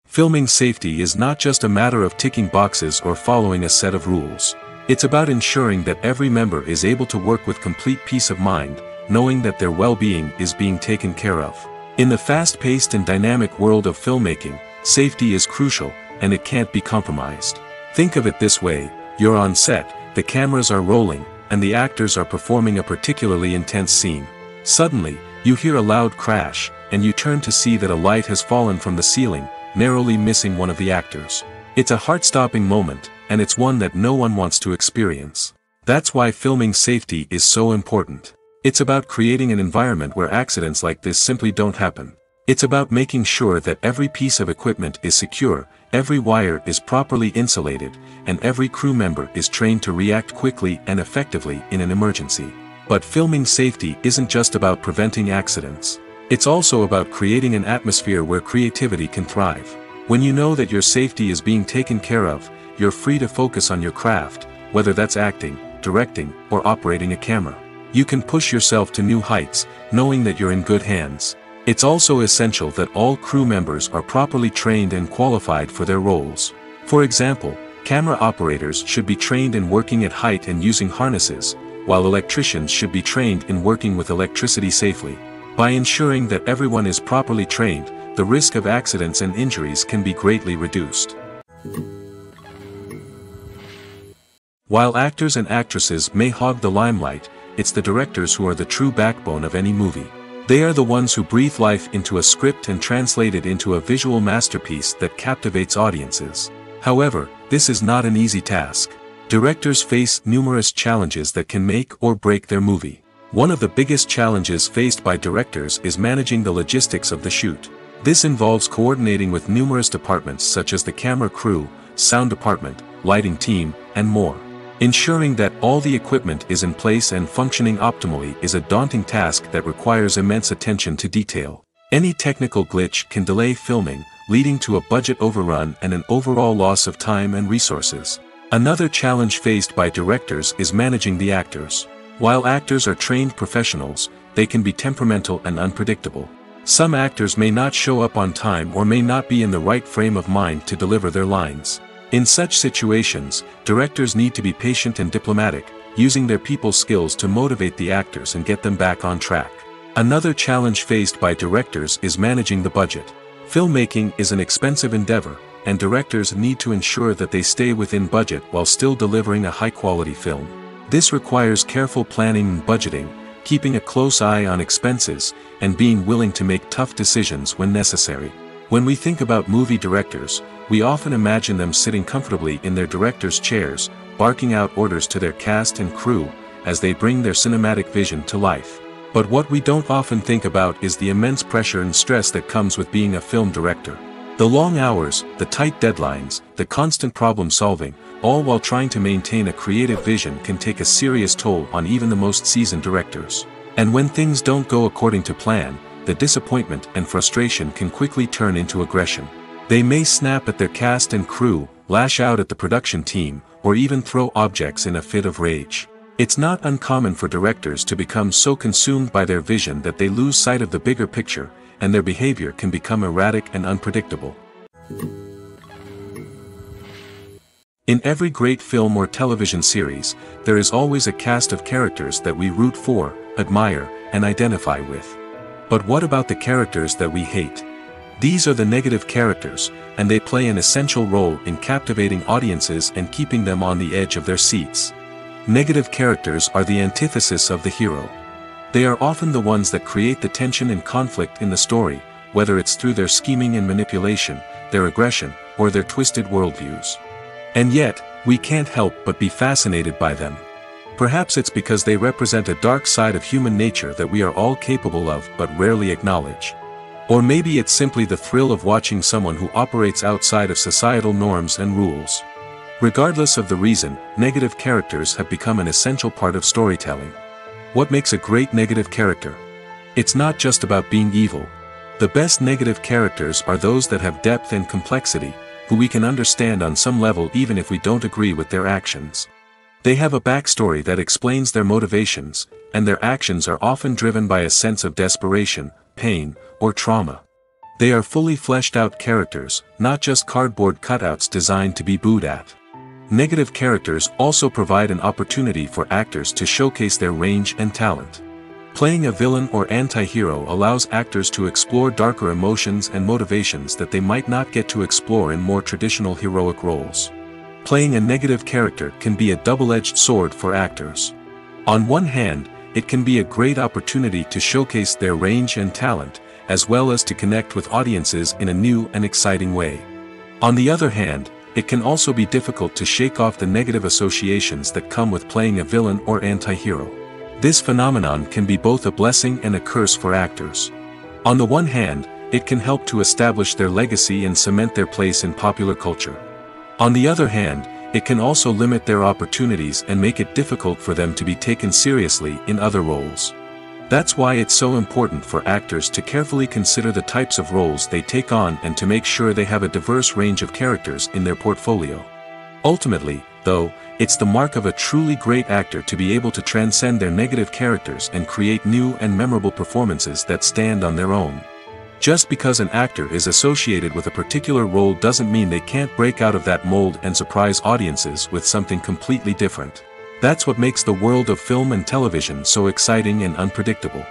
Filming safety is not just a matter of ticking boxes or following a set of rules. It's about ensuring that every member is able to work with complete peace of mind, knowing that their well-being is being taken care of. In the fast-paced and dynamic world of filmmaking, safety is crucial, and it can't be compromised. Think of it this way: you're on set, the cameras are rolling, and the actors are performing a particularly intense scene. Suddenly, you hear a loud crash, and you turn to see that a light has fallen from the ceiling, narrowly missing one of the actors. It's a heart-stopping moment, and it's one that no one wants to experience. That's why filming safety is so important. It's about creating an environment where accidents like this simply don't happen. It's about making sure that every piece of equipment is secure, every wire is properly insulated, and every crew member is trained to react quickly and effectively in an emergency. But filming safety isn't just about preventing accidents. It's also about creating an atmosphere where creativity can thrive. When you know that your safety is being taken care of, you're free to focus on your craft, whether that's acting, directing, or operating a camera. You can push yourself to new heights, knowing that you're in good hands. It's also essential that all crew members are properly trained and qualified for their roles. For example, camera operators should be trained in working at height and using harnesses, while electricians should be trained in working with electricity safely. By ensuring that everyone is properly trained, the risk of accidents and injuries can be greatly reduced. While actors and actresses may hog the limelight, it's the directors who are the true backbone of any movie. They are the ones who breathe life into a script and translate it into a visual masterpiece that captivates audiences. However, this is not an easy task. Directors face numerous challenges that can make or break their movie. One of the biggest challenges faced by directors is managing the logistics of the shoot. This involves coordinating with numerous departments such as the camera crew, sound department, lighting team, and more. Ensuring that all the equipment is in place and functioning optimally is a daunting task that requires immense attention to detail. Any technical glitch can delay filming, leading to a budget overrun and an overall loss of time and resources. Another challenge faced by directors is managing the actors. While actors are trained professionals, they can be temperamental and unpredictable. Some actors may not show up on time or may not be in the right frame of mind to deliver their lines. In such situations, directors need to be patient and diplomatic, using their people skills to motivate the actors and get them back on track. Another challenge faced by directors is managing the budget. Filmmaking is an expensive endeavor, and directors need to ensure that they stay within budget while still delivering a high-quality film. This requires careful planning and budgeting, keeping a close eye on expenses, and being willing to make tough decisions when necessary. When we think about movie directors, we often imagine them sitting comfortably in their director's chairs, barking out orders to their cast and crew, as they bring their cinematic vision to life. But what we don't often think about is the immense pressure and stress that comes with being a film director. The long hours, the tight deadlines, the constant problem-solving, all while trying to maintain a creative vision can take a serious toll on even the most seasoned directors. And when things don't go according to plan, the disappointment and frustration can quickly turn into aggression. They may snap at their cast and crew, lash out at the production team, or even throw objects in a fit of rage. It's not uncommon for directors to become so consumed by their vision that they lose sight of the bigger picture, and their behavior can become erratic and unpredictable. In every great film or television series, there is always a cast of characters that we root for, admire, and identify with. But what about the characters that we hate? These are the negative characters, and they play an essential role in captivating audiences and keeping them on the edge of their seats. Negative characters are the antithesis of the hero. They are often the ones that create the tension and conflict in the story, whether it's through their scheming and manipulation, their aggression, or their twisted worldviews. And yet, we can't help but be fascinated by them. Perhaps it's because they represent a dark side of human nature that we are all capable of but rarely acknowledge. Or maybe it's simply the thrill of watching someone who operates outside of societal norms and rules. Regardless of the reason, negative characters have become an essential part of storytelling. What makes a great negative character? It's not just about being evil. The best negative characters are those that have depth and complexity, who we can understand on some level even if we don't agree with their actions. They have a backstory that explains their motivations, and their actions are often driven by a sense of desperation, pain, or trauma. They are fully fleshed out characters, not just cardboard cutouts designed to be booed at. Negative characters also provide an opportunity for actors to showcase their range and talent. Playing a villain or anti-hero allows actors to explore darker emotions and motivations that they might not get to explore in more traditional heroic roles. Playing a negative character can be a double-edged sword for actors. On one hand, it can be a great opportunity to showcase their range and talent, as well as to connect with audiences in a new and exciting way. On the other hand, it can also be difficult to shake off the negative associations that come with playing a villain or anti-hero. This phenomenon can be both a blessing and a curse for actors. On the one hand, it can help to establish their legacy and cement their place in popular culture. On the other hand, it can also limit their opportunities and make it difficult for them to be taken seriously in other roles. That's why it's so important for actors to carefully consider the types of roles they take on and to make sure they have a diverse range of characters in their portfolio. Ultimately, though, it's the mark of a truly great actor to be able to transcend their negative characters and create new and memorable performances that stand on their own. Just because an actor is associated with a particular role doesn't mean they can't break out of that mold and surprise audiences with something completely different. That's what makes the world of film and television so exciting and unpredictable.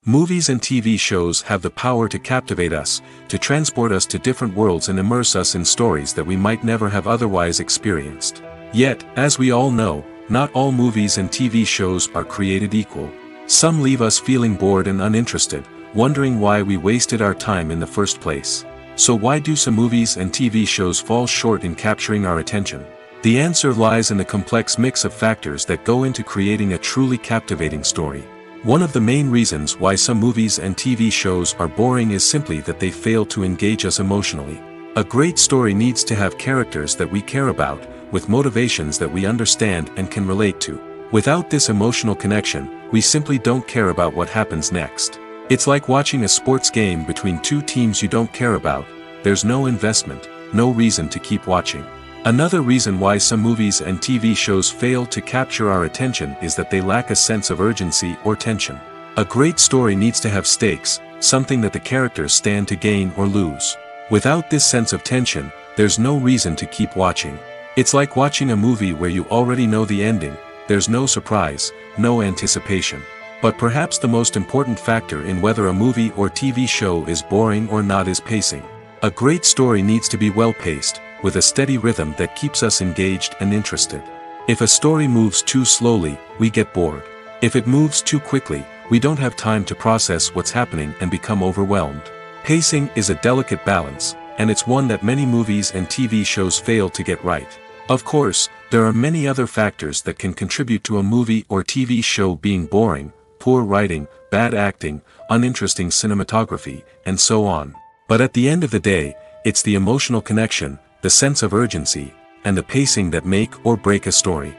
Movies and TV shows have the power to captivate us, to transport us to different worlds and immerse us in stories that we might never have otherwise experienced. Yet, as we all know, not all movies and TV shows are created equal. Some leave us feeling bored and uninterested, wondering why we wasted our time in the first place. So why do some movies and TV shows fall short in capturing our attention? The answer lies in the complex mix of factors that go into creating a truly captivating story. One of the main reasons why some movies and TV shows are boring is simply that they fail to engage us emotionally. A great story needs to have characters that we care about, with motivations that we understand and can relate to. Without this emotional connection, we simply don't care about what happens next. It's like watching a sports game between two teams you don't care about. There's no investment, no reason to keep watching. Another reason why some movies and TV shows fail to capture our attention is that they lack a sense of urgency or tension. A great story needs to have stakes, something that the characters stand to gain or lose. Without this sense of tension, there's no reason to keep watching. It's like watching a movie where you already know the ending. There's no surprise, no anticipation. But perhaps the most important factor in whether a movie or TV show is boring or not is pacing. A great story needs to be well-paced, with a steady rhythm that keeps us engaged and interested. If a story moves too slowly, we get bored. If it moves too quickly, we don't have time to process what's happening and become overwhelmed. Pacing is a delicate balance, and it's one that many movies and TV shows fail to get right. Of course, there are many other factors that can contribute to a movie or TV show being boring: poor writing, bad acting, uninteresting cinematography, and so on. But at the end of the day, it's the emotional connection, the sense of urgency, and the pacing that make or break a story.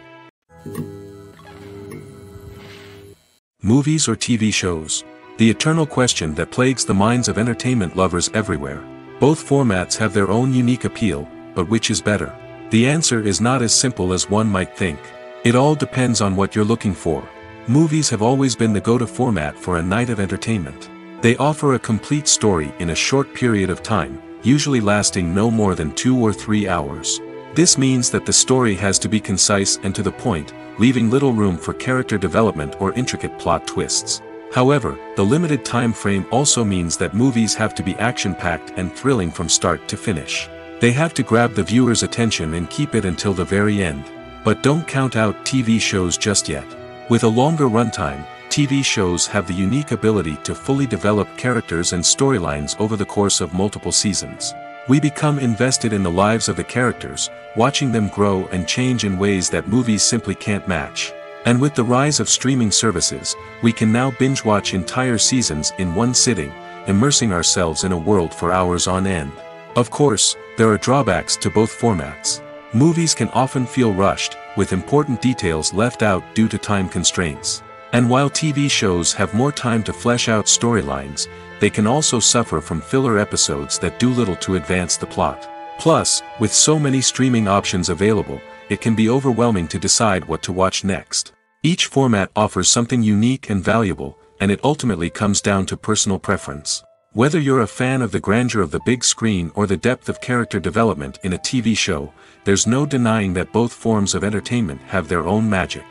Movies or TV shows? The eternal question that plagues the minds of entertainment lovers everywhere. Both formats have their own unique appeal, but which is better? The answer is not as simple as one might think. It all depends on what you're looking for. Movies have always been the go-to format for a night of entertainment. They offer a complete story in a short period of time, usually lasting no more than 2 or 3 hours. This means that the story has to be concise and to the point, leaving little room for character development or intricate plot twists. However, the limited time frame also means that movies have to be action-packed and thrilling from start to finish. They have to grab the viewer's attention and keep it until the very end. But don't count out TV shows just yet. With a longer runtime, TV shows have the unique ability to fully develop characters and storylines over the course of multiple seasons. We become invested in the lives of the characters, watching them grow and change in ways that movies simply can't match. And with the rise of streaming services, we can now binge-watch entire seasons in one sitting, immersing ourselves in a world for hours on end. Of course, there are drawbacks to both formats. Movies can often feel rushed, with important details left out due to time constraints. And while TV shows have more time to flesh out storylines, they can also suffer from filler episodes that do little to advance the plot. Plus, with so many streaming options available, it can be overwhelming to decide what to watch next. Each format offers something unique and valuable, and it ultimately comes down to personal preference. Whether you're a fan of the grandeur of the big screen or the depth of character development in a TV show, there's no denying that both forms of entertainment have their own magic.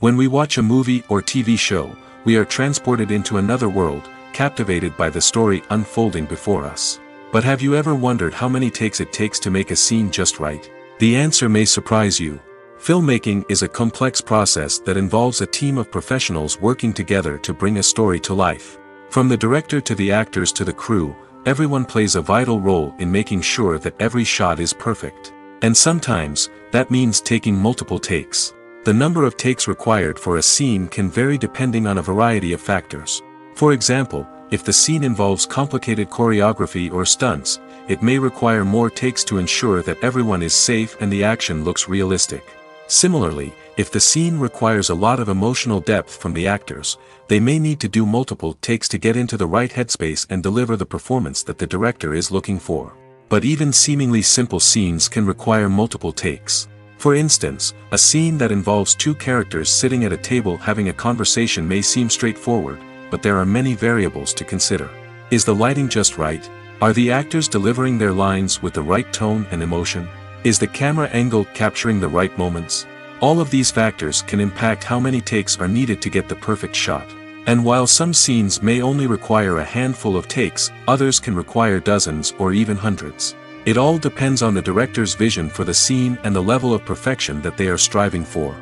When we watch a movie or TV show, we are transported into another world, captivated by the story unfolding before us. But have you ever wondered how many takes it takes to make a scene just right? The answer may surprise you. Filmmaking is a complex process that involves a team of professionals working together to bring a story to life. From the director to the actors to the crew, everyone plays a vital role in making sure that every shot is perfect. And sometimes, that means taking multiple takes. The number of takes required for a scene can vary depending on a variety of factors. For example, if the scene involves complicated choreography or stunts, it may require more takes to ensure that everyone is safe and the action looks realistic. Similarly, if the scene requires a lot of emotional depth from the actors, they may need to do multiple takes to get into the right headspace and deliver the performance that the director is looking for. But even seemingly simple scenes can require multiple takes. For instance, a scene that involves two characters sitting at a table having a conversation may seem straightforward, but there are many variables to consider. Is the lighting just right? Are the actors delivering their lines with the right tone and emotion? Is the camera angle capturing the right moments? All of these factors can impact how many takes are needed to get the perfect shot. And while some scenes may only require a handful of takes, others can require dozens or even hundreds. It all depends on the director's vision for the scene and the level of perfection that they are striving for.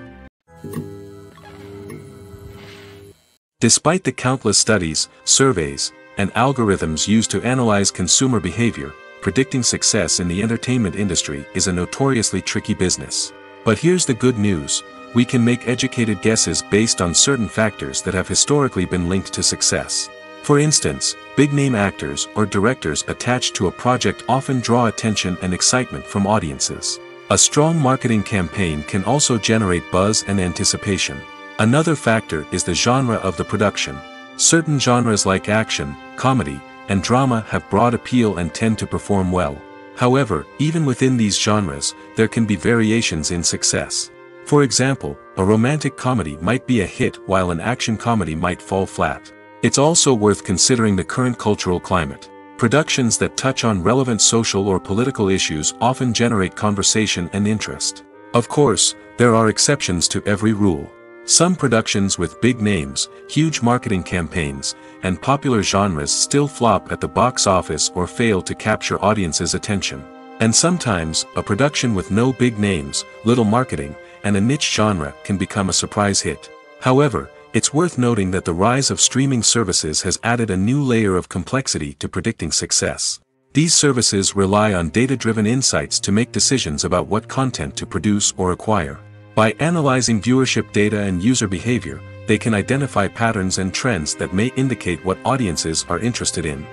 Despite the countless studies, surveys, and algorithms used to analyze consumer behavior, predicting success in the entertainment industry is a notoriously tricky business. But here's the good news: we can make educated guesses based on certain factors that have historically been linked to success. For instance, big-name actors or directors attached to a project often draw attention and excitement from audiences. A strong marketing campaign can also generate buzz and anticipation. Another factor is the genre of the production. Certain genres like action, comedy, and drama have broad appeal and tend to perform well. However, even within these genres, there can be variations in success. For example, a romantic comedy might be a hit while an action comedy might fall flat. It's also worth considering the current cultural climate. Productions that touch on relevant social or political issues often generate conversation and interest. Of course, there are exceptions to every rule. Some productions with big names, huge marketing campaigns, and popular genres still flop at the box office or fail to capture audiences' attention. And sometimes, a production with no big names, little marketing, and a niche genre can become a surprise hit. However, it's worth noting that the rise of streaming services has added a new layer of complexity to predicting success. These services rely on data-driven insights to make decisions about what content to produce or acquire. By analyzing viewership data and user behavior, they can identify patterns and trends that may indicate what audiences are interested in.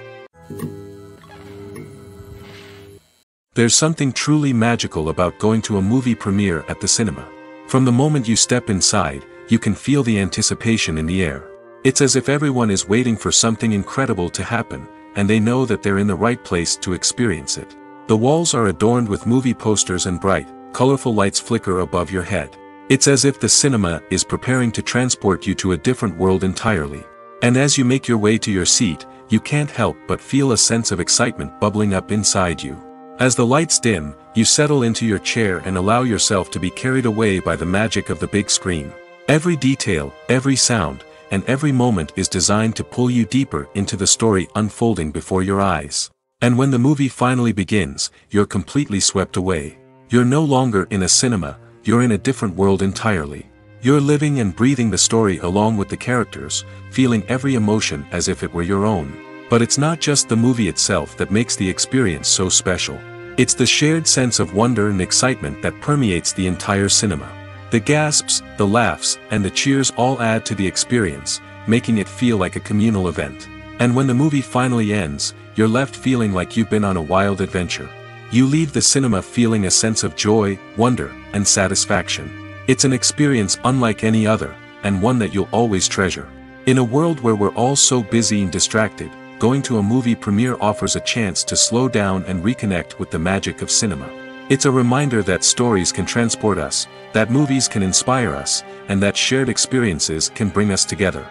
There's something truly magical about going to a movie premiere at the cinema. From the moment you step inside, you can feel the anticipation in the air. It's as if everyone is waiting for something incredible to happen, and they know that they're in the right place to experience it. The walls are adorned with movie posters and bright, colorful lights flicker above your head. It's as if the cinema is preparing to transport you to a different world entirely. And as you make your way to your seat, you can't help but feel a sense of excitement bubbling up inside you. As the lights dim, you settle into your chair and allow yourself to be carried away by the magic of the big screen. Every detail, every sound, and every moment is designed to pull you deeper into the story unfolding before your eyes. And when the movie finally begins, you're completely swept away. You're no longer in a cinema, you're in a different world entirely. You're living and breathing the story along with the characters, feeling every emotion as if it were your own. But it's not just the movie itself that makes the experience so special. It's the shared sense of wonder and excitement that permeates the entire cinema. The gasps, the laughs, and the cheers all add to the experience, making it feel like a communal event. And when the movie finally ends, you're left feeling like you've been on a wild adventure. You leave the cinema feeling a sense of joy, wonder, and satisfaction. It's an experience unlike any other, and one that you'll always treasure. In a world where we're all so busy and distracted, going to a movie premiere offers a chance to slow down and reconnect with the magic of cinema. It's a reminder that stories can transport us, that movies can inspire us, and that shared experiences can bring us together.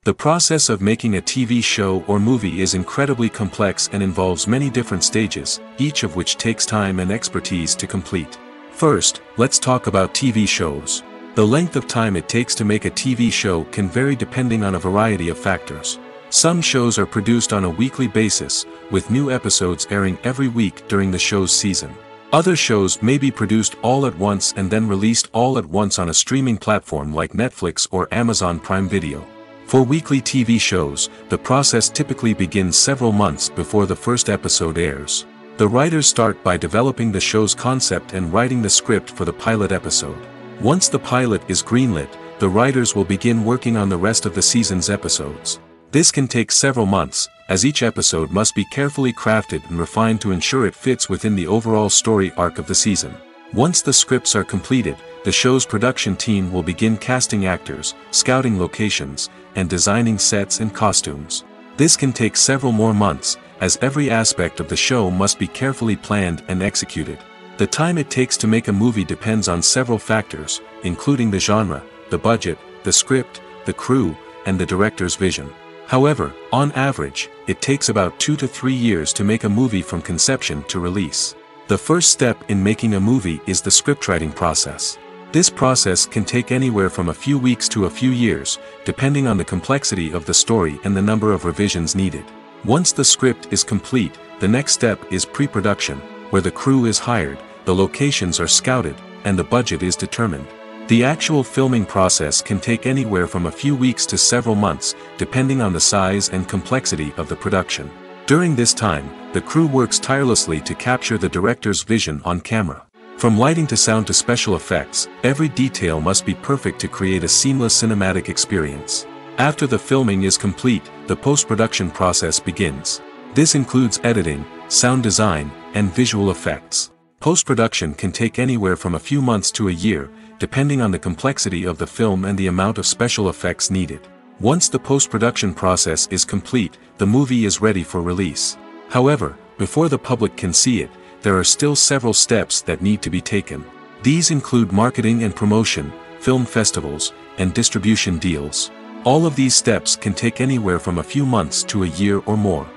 The process of making a TV show or movie is incredibly complex and involves many different stages, each of which takes time and expertise to complete. First, let's talk about TV shows. The length of time it takes to make a TV show can vary depending on a variety of factors. Some shows are produced on a weekly basis, with new episodes airing every week during the show's season. Other shows may be produced all at once and then released all at once on a streaming platform like Netflix or Amazon Prime Video. For weekly TV shows, the process typically begins several months before the first episode airs. The writers start by developing the show's concept and writing the script for the pilot episode. Once the pilot is greenlit, the writers will begin working on the rest of the season's episodes. This can take several months, as each episode must be carefully crafted and refined to ensure it fits within the overall story arc of the season. Once the scripts are completed, the show's production team will begin casting actors, scouting locations, and designing sets and costumes. This can take several more months, as every aspect of the show must be carefully planned and executed. The time it takes to make a movie depends on several factors, including the genre, the budget, the script, the crew, and the director's vision. However, on average, it takes about 2 to 3 years to make a movie from conception to release. The first step in making a movie is the scriptwriting process. This process can take anywhere from a few weeks to a few years, depending on the complexity of the story and the number of revisions needed. Once the script is complete, the next step is pre-production, where the crew is hired, the locations are scouted, and the budget is determined. The actual filming process can take anywhere from a few weeks to several months, depending on the size and complexity of the production. During this time, the crew works tirelessly to capture the director's vision on camera. From lighting to sound to special effects, every detail must be perfect to create a seamless cinematic experience. After the filming is complete, the post-production process begins. This includes editing, sound design, and visual effects. Post-production can take anywhere from a few months to a year, depending on the complexity of the film and the amount of special effects needed. Once the post-production process is complete, the movie is ready for release. However, before the public can see it, there are still several steps that need to be taken. These include marketing and promotion, film festivals, and distribution deals. All of these steps can take anywhere from a few months to a year or more.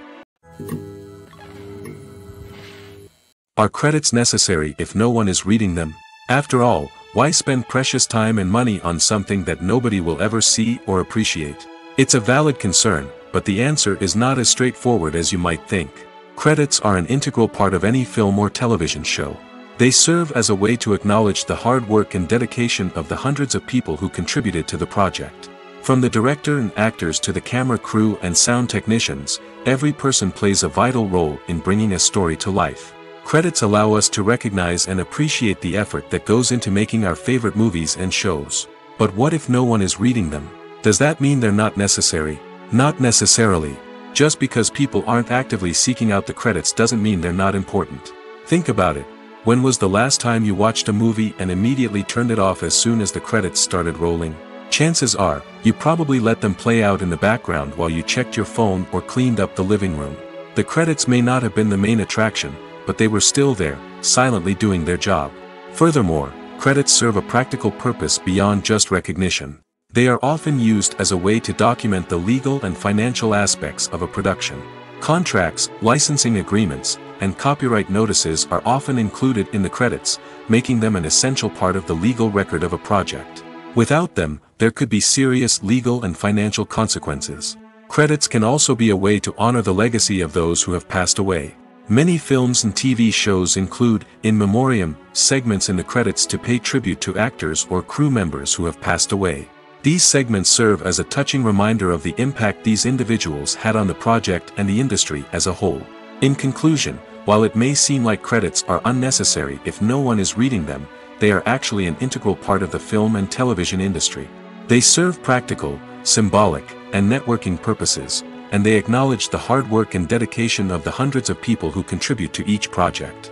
Are credits necessary if no one is reading them? After all, why spend precious time and money on something that nobody will ever see or appreciate? It's a valid concern, but the answer is not as straightforward as you might think. Credits are an integral part of any film or television show. They serve as a way to acknowledge the hard work and dedication of the hundreds of people who contributed to the project. From the director and actors to the camera crew and sound technicians, every person plays a vital role in bringing a story to life. Credits allow us to recognize and appreciate the effort that goes into making our favorite movies and shows. But what if no one is reading them? Does that mean they're not necessary? Not necessarily. Just because people aren't actively seeking out the credits doesn't mean they're not important. Think about it. When was the last time you watched a movie and immediately turned it off as soon as the credits started rolling? Chances are, you probably let them play out in the background while you checked your phone or cleaned up the living room. The credits may not have been the main attraction, but they were still there, silently doing their job. Furthermore, credits serve a practical purpose beyond just recognition. They are often used as a way to document the legal and financial aspects of a production. Contracts, licensing agreements, and copyright notices are often included in the credits, making them an essential part of the legal record of a project. Without them, there could be serious legal and financial consequences. Credits can also be a way to honor the legacy of those who have passed away. Many films and TV shows include, in memoriam, segments in the credits to pay tribute to actors or crew members who have passed away. These segments serve as a touching reminder of the impact these individuals had on the project and the industry as a whole. In conclusion, while it may seem like credits are unnecessary if no one is reading them, they are actually an integral part of the film and television industry. They serve practical, symbolic, and networking purposes, and they acknowledge the hard work and dedication of the hundreds of people who contribute to each project.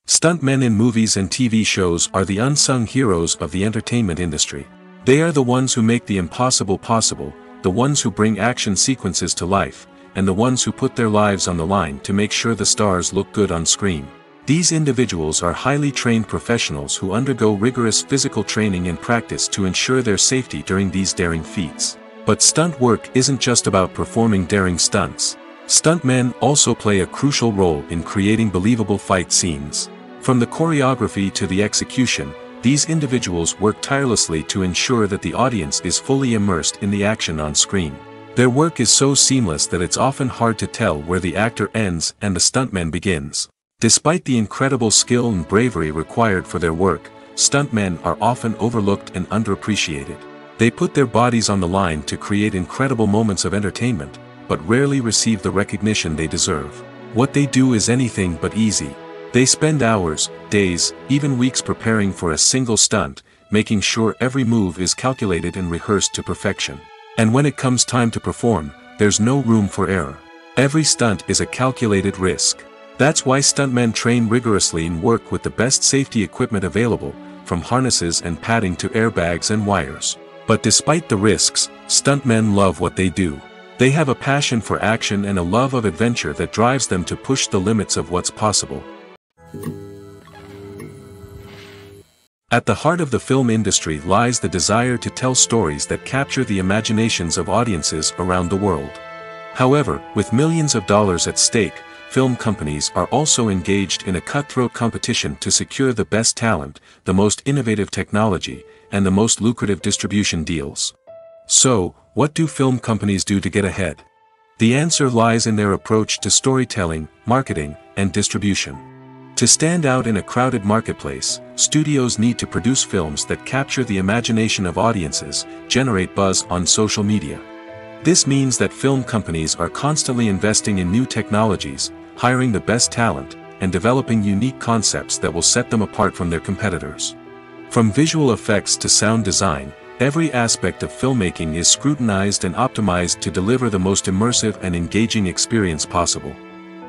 Stuntmen in movies and TV shows are the unsung heroes of the entertainment industry. They are the ones who make the impossible possible, the ones who bring action sequences to life, and the ones who put their lives on the line to make sure the stars look good on screen. These individuals are highly trained professionals who undergo rigorous physical training and practice to ensure their safety during these daring feats. But stunt work isn't just about performing daring stunts. Stuntmen also play a crucial role in creating believable fight scenes. From the choreography to the execution, these individuals work tirelessly to ensure that the audience is fully immersed in the action on screen. Their work is so seamless that it's often hard to tell where the actor ends and the stuntman begins. Despite the incredible skill and bravery required for their work, stuntmen are often overlooked and underappreciated. They put their bodies on the line to create incredible moments of entertainment, but rarely receive the recognition they deserve. What they do is anything but easy. They spend hours, days, even weeks preparing for a single stunt, making sure every move is calculated and rehearsed to perfection. And when it comes time to perform, there's no room for error. Every stunt is a calculated risk. That's why stuntmen train rigorously and work with the best safety equipment available, from harnesses and padding to airbags and wires. But despite the risks, stuntmen love what they do. They have a passion for action and a love of adventure that drives them to push the limits of what's possible. At the heart of the film industry lies the desire to tell stories that capture the imaginations of audiences around the world. However, with millions of dollars at stake, film companies are also engaged in a cutthroat competition to secure the best talent, the most innovative technology, and the most lucrative distribution deals. So, what do film companies do to get ahead? The answer lies in their approach to storytelling, marketing, and distribution. To stand out in a crowded marketplace, studios need to produce films that capture the imagination of audiences, generate buzz on social media. This means that film companies are constantly investing in new technologies, hiring the best talent, and developing unique concepts that will set them apart from their competitors. From visual effects to sound design, every aspect of filmmaking is scrutinized and optimized to deliver the most immersive and engaging experience possible.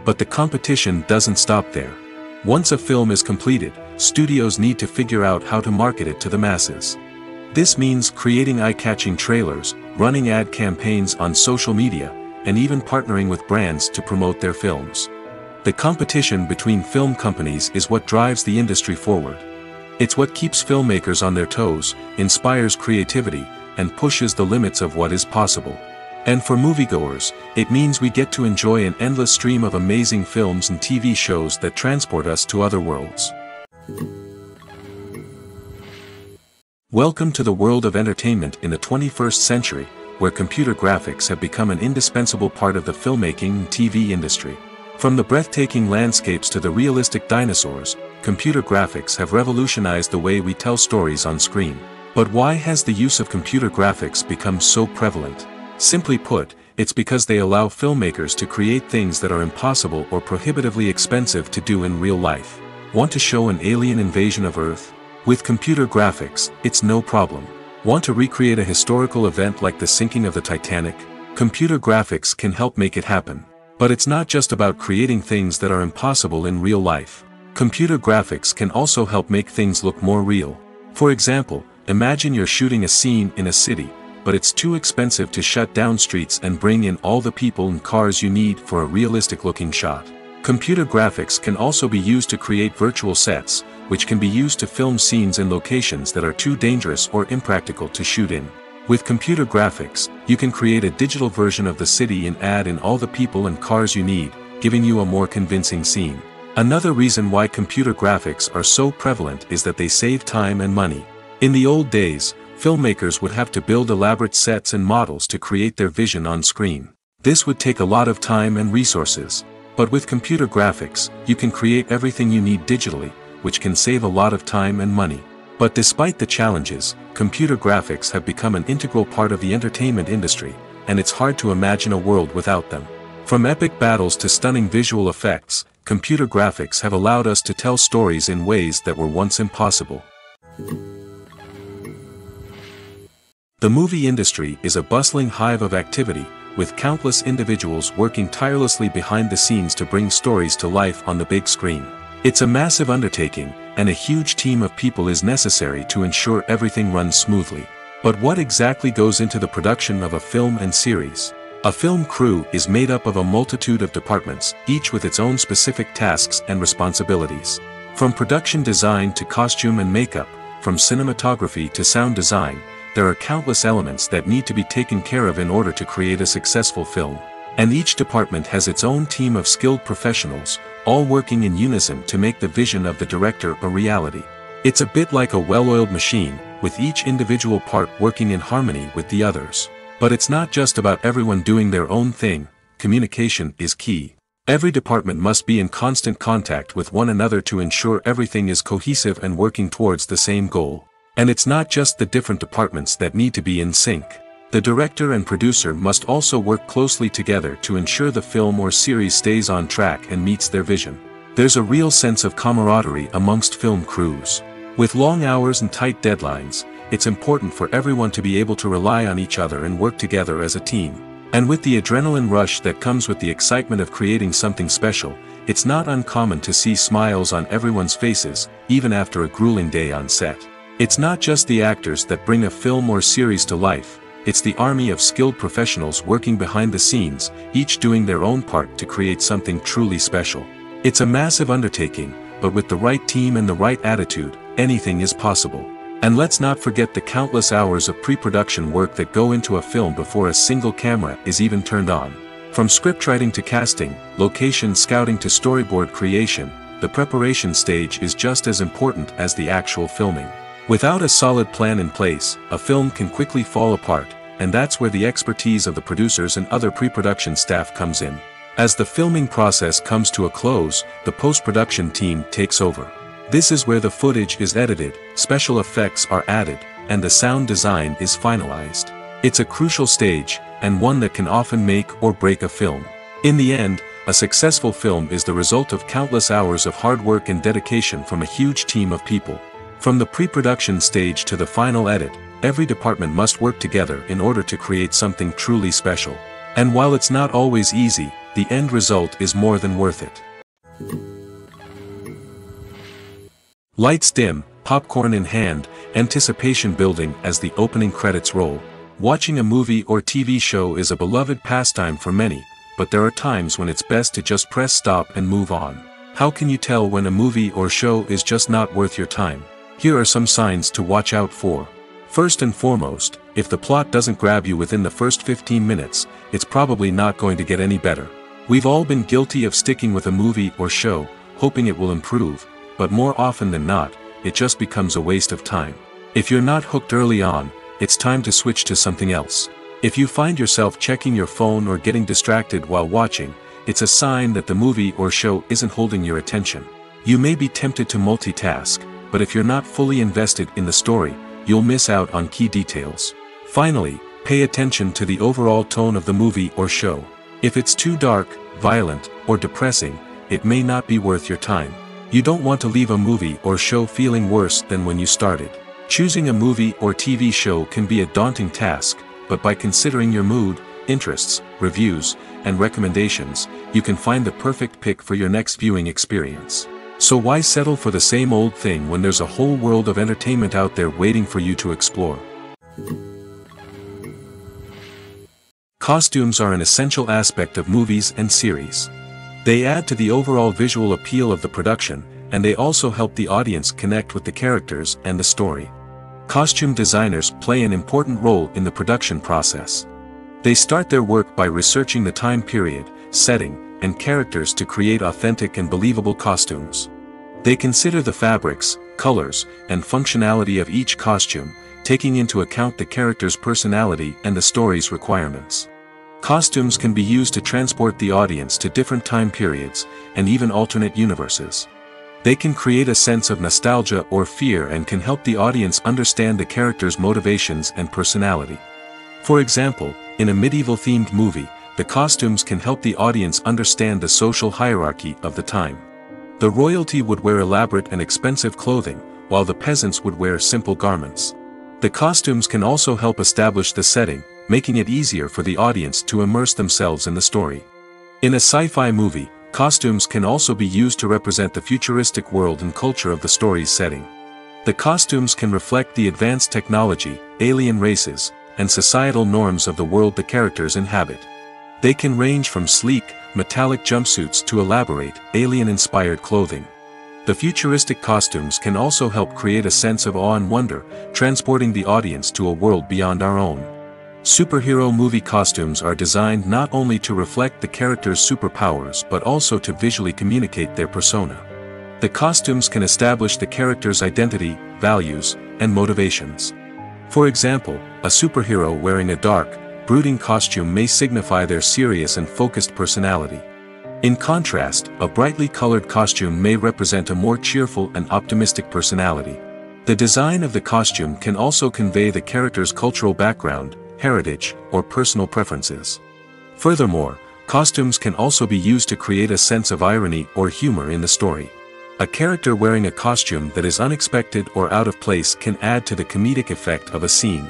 But the competition doesn't stop there. Once a film is completed, studios need to figure out how to market it to the masses. This means creating eye-catching trailers, running ad campaigns on social media, and even partnering with brands to promote their films. The competition between film companies is what drives the industry forward. It's what keeps filmmakers on their toes, inspires creativity, and pushes the limits of what is possible. And for moviegoers, it means we get to enjoy an endless stream of amazing films and TV shows that transport us to other worlds. Welcome to the world of entertainment in the 21st century, where computer graphics have become an indispensable part of the filmmaking and TV industry. From the breathtaking landscapes to the realistic dinosaurs, computer graphics have revolutionized the way we tell stories on screen. But why has the use of computer graphics become so prevalent? Simply put, it's because they allow filmmakers to create things that are impossible or prohibitively expensive to do in real life. Want to show an alien invasion of Earth? With computer graphics, it's no problem. Want to recreate a historical event like the sinking of the Titanic? Computer graphics can help make it happen. But it's not just about creating things that are impossible in real life. Computer graphics can also help make things look more real. For example, imagine you're shooting a scene in a city, but it's too expensive to shut down streets and bring in all the people and cars you need for a realistic-looking shot. Computer graphics can also be used to create virtual sets, which can be used to film scenes in locations that are too dangerous or impractical to shoot in. With computer graphics, you can create a digital version of the city and add in all the people and cars you need, giving you a more convincing scene. Another reason why computer graphics are so prevalent is that they save time and money. In the old days, filmmakers would have to build elaborate sets and models to create their vision on screen. This would take a lot of time and resources. But with computer graphics, you can create everything you need digitally, which can save a lot of time and money. But despite the challenges, computer graphics have become an integral part of the entertainment industry, and it's hard to imagine a world without them. From epic battles to stunning visual effects, computer graphics have allowed us to tell stories in ways that were once impossible. The movie industry is a bustling hive of activity, with countless individuals working tirelessly behind the scenes to bring stories to life on the big screen. It's a massive undertaking, and a huge team of people is necessary to ensure everything runs smoothly. But what exactly goes into the production of a film and series? A film crew is made up of a multitude of departments, each with its own specific tasks and responsibilities. From production design to costume and makeup, from cinematography to sound design, there are countless elements that need to be taken care of in order to create a successful film. And each department has its own team of skilled professionals, all working in unison to make the vision of the director a reality. It's a bit like a well-oiled machine, with each individual part working in harmony with the others. But it's not just about everyone doing their own thing. Communication is key. Every department must be in constant contact with one another to ensure everything is cohesive and working towards the same goal. And it's not just the different departments that need to be in sync. The director and producer must also work closely together to ensure the film or series stays on track and meets their vision. There's a real sense of camaraderie amongst film crews. With long hours and tight deadlines, it's important for everyone to be able to rely on each other and work together as a team. And with the adrenaline rush that comes with the excitement of creating something special, it's not uncommon to see smiles on everyone's faces, even after a grueling day on set. It's not just the actors that bring a film or series to life, it's the army of skilled professionals working behind the scenes, each doing their own part to create something truly special. It's a massive undertaking, but with the right team and the right attitude, anything is possible. And let's not forget the countless hours of pre-production work that go into a film before a single camera is even turned on. From scriptwriting to casting, location scouting to storyboard creation, the preparation stage is just as important as the actual filming. Without a solid plan in place, a film can quickly fall apart, and that's where the expertise of the producers and other pre-production staff comes in. As the filming process comes to a close, the post-production team takes over. This is where the footage is edited, special effects are added, and the sound design is finalized. It's a crucial stage, and one that can often make or break a film. In the end, a successful film is the result of countless hours of hard work and dedication from a huge team of people. From the pre-production stage to the final edit, every department must work together in order to create something truly special. And while it's not always easy, the end result is more than worth it. Lights dim, popcorn in hand, anticipation building as the opening credits roll. Watching a movie or TV show is a beloved pastime for many, but there are times when it's best to just press stop and move on. How can you tell when a movie or show is just not worth your time? Here are some signs to watch out for. First and foremost, if the plot doesn't grab you within the first 15 minutes, it's probably not going to get any better. We've all been guilty of sticking with a movie or show, hoping it will improve, but more often than not, it just becomes a waste of time. If you're not hooked early on, it's time to switch to something else. If you find yourself checking your phone or getting distracted while watching, it's a sign that the movie or show isn't holding your attention. You may be tempted to multitask, but if you're not fully invested in the story, you'll miss out on key details. Finally, pay attention to the overall tone of the movie or show. If it's too dark, violent, or depressing, it may not be worth your time. You don't want to leave a movie or show feeling worse than when you started. Choosing a movie or TV show can be a daunting task, but by considering your mood, interests, reviews, and recommendations, you can find the perfect pick for your next viewing experience. So why settle for the same old thing when there's a whole world of entertainment out there waiting for you to explore? Costumes are an essential aspect of movies and series. They add to the overall visual appeal of the production, and they also help the audience connect with the characters and the story. Costume designers play an important role in the production process. They start their work by researching the time period, setting, and characters to create authentic and believable costumes. They consider the fabrics, colors, and functionality of each costume, taking into account the character's personality and the story's requirements. Costumes can be used to transport the audience to different time periods, and even alternate universes. They can create a sense of nostalgia or fear and can help the audience understand the character's motivations and personality. For example, in a medieval-themed movie, the costumes can help the audience understand the social hierarchy of the time. The royalty would wear elaborate and expensive clothing, while the peasants would wear simple garments. The costumes can also help establish the setting, making it easier for the audience to immerse themselves in the story. In a sci-fi movie, costumes can also be used to represent the futuristic world and culture of the story's setting. The costumes can reflect the advanced technology, alien races, and societal norms of the world the characters inhabit. They can range from sleek, metallic jumpsuits to elaborate, alien-inspired clothing. The futuristic costumes can also help create a sense of awe and wonder, transporting the audience to a world beyond our own. Superhero movie costumes are designed not only to reflect the character's superpowers but also to visually communicate their persona. The costumes can establish the character's identity, values, and motivations. For example, a superhero wearing a dark, brooding costume may signify their serious and focused personality. In contrast, a brightly colored costume may represent a more cheerful and optimistic personality. The design of the costume can also convey the character's cultural background, heritage, or personal preferences. Furthermore, costumes can also be used to create a sense of irony or humor in the story. A character wearing a costume that is unexpected or out of place can add to the comedic effect of a scene.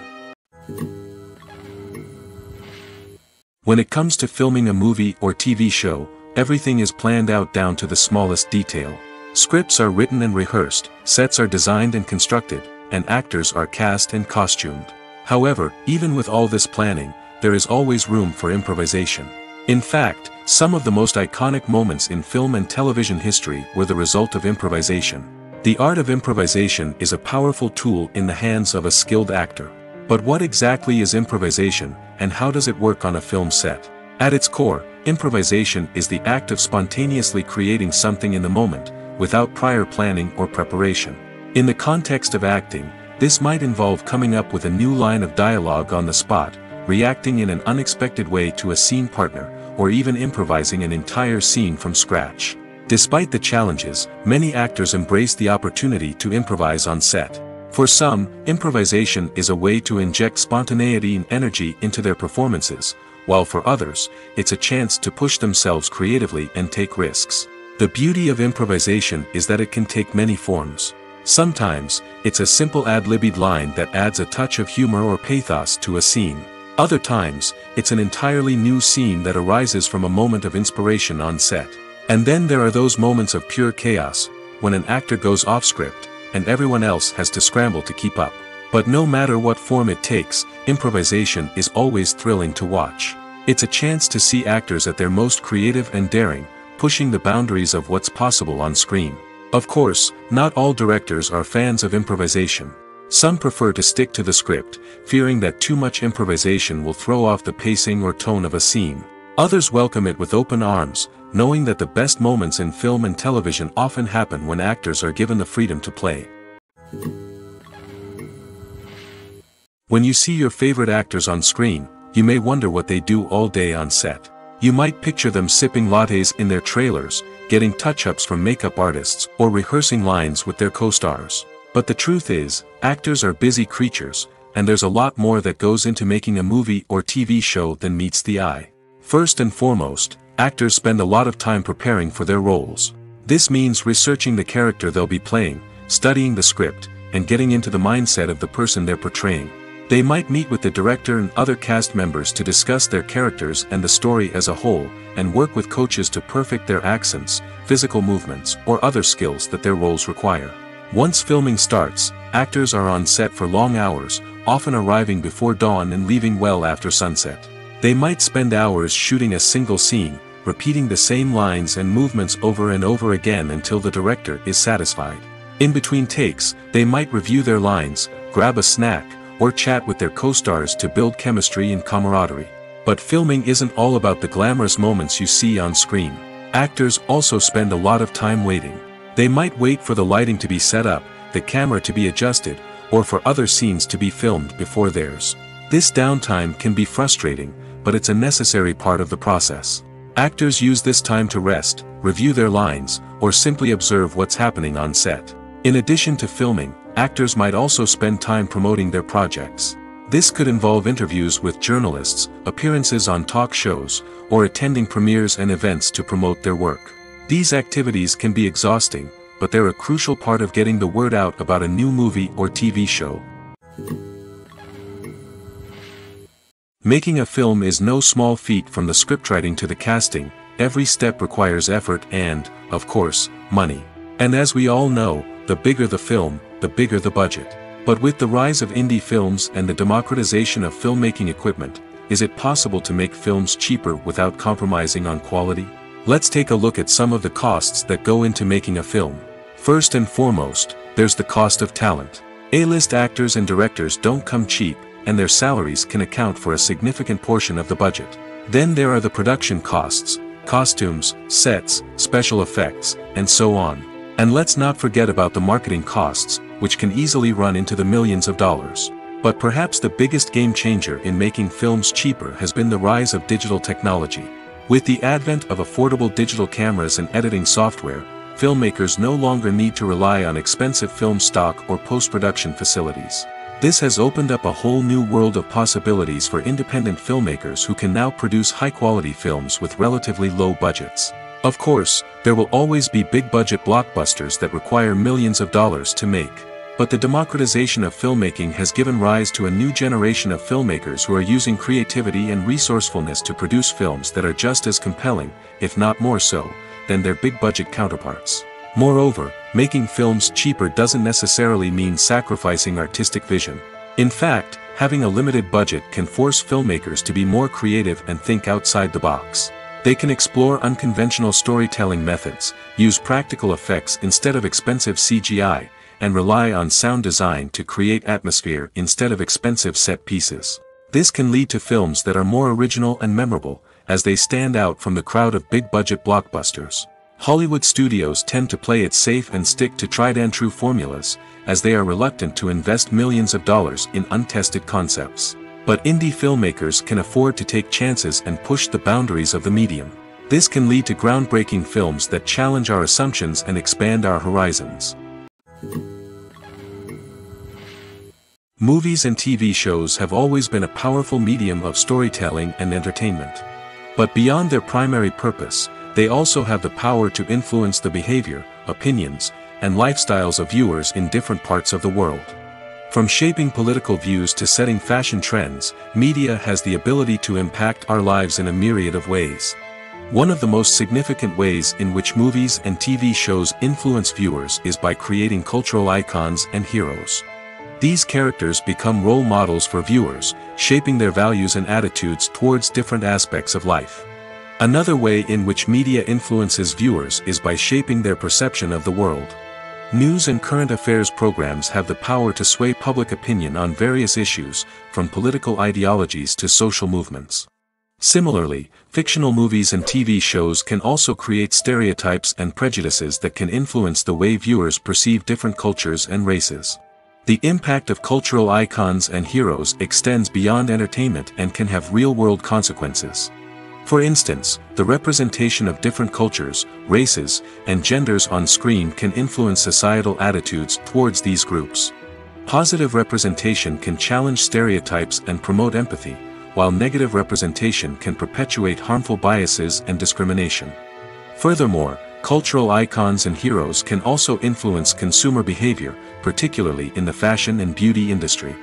When it comes to filming a movie or TV show, everything is planned out down to the smallest detail. Scripts are written and rehearsed, sets are designed and constructed, and actors are cast and costumed. However, even with all this planning, there is always room for improvisation. In fact, some of the most iconic moments in film and television history were the result of improvisation. The art of improvisation is a powerful tool in the hands of a skilled actor. But what exactly is improvisation, and how does it work on a film set? At its core, improvisation is the act of spontaneously creating something in the moment, without prior planning or preparation. In the context of acting, this might involve coming up with a new line of dialogue on the spot, reacting in an unexpected way to a scene partner, or even improvising an entire scene from scratch. Despite the challenges, many actors embrace the opportunity to improvise on set. For some, improvisation is a way to inject spontaneity and energy into their performances, while for others, it's a chance to push themselves creatively and take risks. The beauty of improvisation is that it can take many forms. Sometimes, it's a simple ad-libbed line that adds a touch of humor or pathos to a scene. Other times, it's an entirely new scene that arises from a moment of inspiration on set. And then there are those moments of pure chaos, when an actor goes off script, and everyone else has to scramble to keep up. But no matter what form it takes, improvisation is always thrilling to watch. It's a chance to see actors at their most creative and daring, pushing the boundaries of what's possible on screen. Of course, not all directors are fans of improvisation. Some prefer to stick to the script, fearing that too much improvisation will throw off the pacing or tone of a scene. Others welcome it with open arms, knowing that the best moments in film and television often happen when actors are given the freedom to play. When you see your favorite actors on screen, you may wonder what they do all day on set. You might picture them sipping lattes in their trailers, getting touch-ups from makeup artists, or rehearsing lines with their co-stars. But the truth is, actors are busy creatures, and there's a lot more that goes into making a movie or TV show than meets the eye. First and foremost, actors spend a lot of time preparing for their roles. This means researching the character they'll be playing, studying the script, and getting into the mindset of the person they're portraying. They might meet with the director and other cast members to discuss their characters and the story as a whole, and work with coaches to perfect their accents, physical movements, or other skills that their roles require. Once filming starts, actors are on set for long hours, often arriving before dawn and leaving well after sunset. They might spend hours shooting a single scene, repeating the same lines and movements over and over again until the director is satisfied. In between takes, they might review their lines, grab a snack, or chat with their co-stars to build chemistry and camaraderie. But filming isn't all about the glamorous moments you see on screen. Actors also spend a lot of time waiting. They might wait for the lighting to be set up, the camera to be adjusted, or for other scenes to be filmed before theirs. This downtime can be frustrating, but it's a necessary part of the process. Actors use this time to rest, review their lines, or simply observe what's happening on set. In addition to filming, actors might also spend time promoting their projects. This could involve interviews with journalists, appearances on talk shows, or attending premieres and events to promote their work. These activities can be exhausting, but they're a crucial part of getting the word out about a new movie or TV show. Making a film is no small feat. From the scriptwriting to the casting. Every step requires effort and, of course, money. And as we all know, the bigger the film, the bigger the budget. But with the rise of indie films and the democratization of filmmaking equipment, is it possible to make films cheaper without compromising on quality? Let's take a look at some of the costs that go into making a film. First and foremost, there's the cost of talent. A-list actors and directors don't come cheap, and their salaries can account for a significant portion of the budget. Then there are the production costs, costumes, sets, special effects, and so on. And let's not forget about the marketing costs, which can easily run into the millions of dollars. But perhaps the biggest game changer in making films cheaper has been the rise of digital technology. With the advent of affordable digital cameras and editing software, filmmakers no longer need to rely on expensive film stock or post-production facilities. This has opened up a whole new world of possibilities for independent filmmakers who can now produce high-quality films with relatively low budgets. Of course, there will always be big-budget blockbusters that require millions of dollars to make. But the democratization of filmmaking has given rise to a new generation of filmmakers who are using creativity and resourcefulness to produce films that are just as compelling, if not more so, than their big-budget counterparts. Moreover, making films cheaper doesn't necessarily mean sacrificing artistic vision. In fact, having a limited budget can force filmmakers to be more creative and think outside the box. They can explore unconventional storytelling methods, use practical effects instead of expensive CGI, and rely on sound design to create atmosphere instead of expensive set pieces. This can lead to films that are more original and memorable, as they stand out from the crowd of big-budget blockbusters. Hollywood studios tend to play it safe and stick to tried-and-true formulas, as they are reluctant to invest millions of dollars in untested concepts. But indie filmmakers can afford to take chances and push the boundaries of the medium. This can lead to groundbreaking films that challenge our assumptions and expand our horizons. Movies and TV shows have always been a powerful medium of storytelling and entertainment. But beyond their primary purpose, they also have the power to influence the behavior, opinions, and lifestyles of viewers in different parts of the world. From shaping political views to setting fashion trends, media has the ability to impact our lives in a myriad of ways. One of the most significant ways in which movies and TV shows influence viewers is by creating cultural icons and heroes. These characters become role models for viewers, shaping their values and attitudes towards different aspects of life. Another way in which media influences viewers is by shaping their perception of the world. News and current affairs programs have the power to sway public opinion on various issues, from political ideologies to social movements. Similarly, fictional movies and TV shows can also create stereotypes and prejudices that can influence the way viewers perceive different cultures and races. The impact of cultural icons and heroes extends beyond entertainment and can have real-world consequences. For instance, the representation of different cultures, races, and genders on screen can influence societal attitudes towards these groups. Positive representation can challenge stereotypes and promote empathy, while negative representation can perpetuate harmful biases and discrimination. Furthermore, cultural icons and heroes can also influence consumer behavior, particularly in the fashion and beauty industry.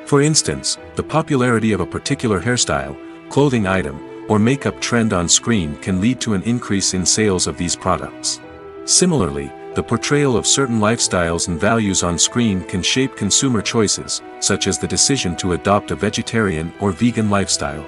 For instance, the popularity of a particular hairstyle, clothing item, or makeup trend on screen can lead to an increase in sales of these products. Similarly, the portrayal of certain lifestyles and values on screen can shape consumer choices, such as the decision to adopt a vegetarian or vegan lifestyle.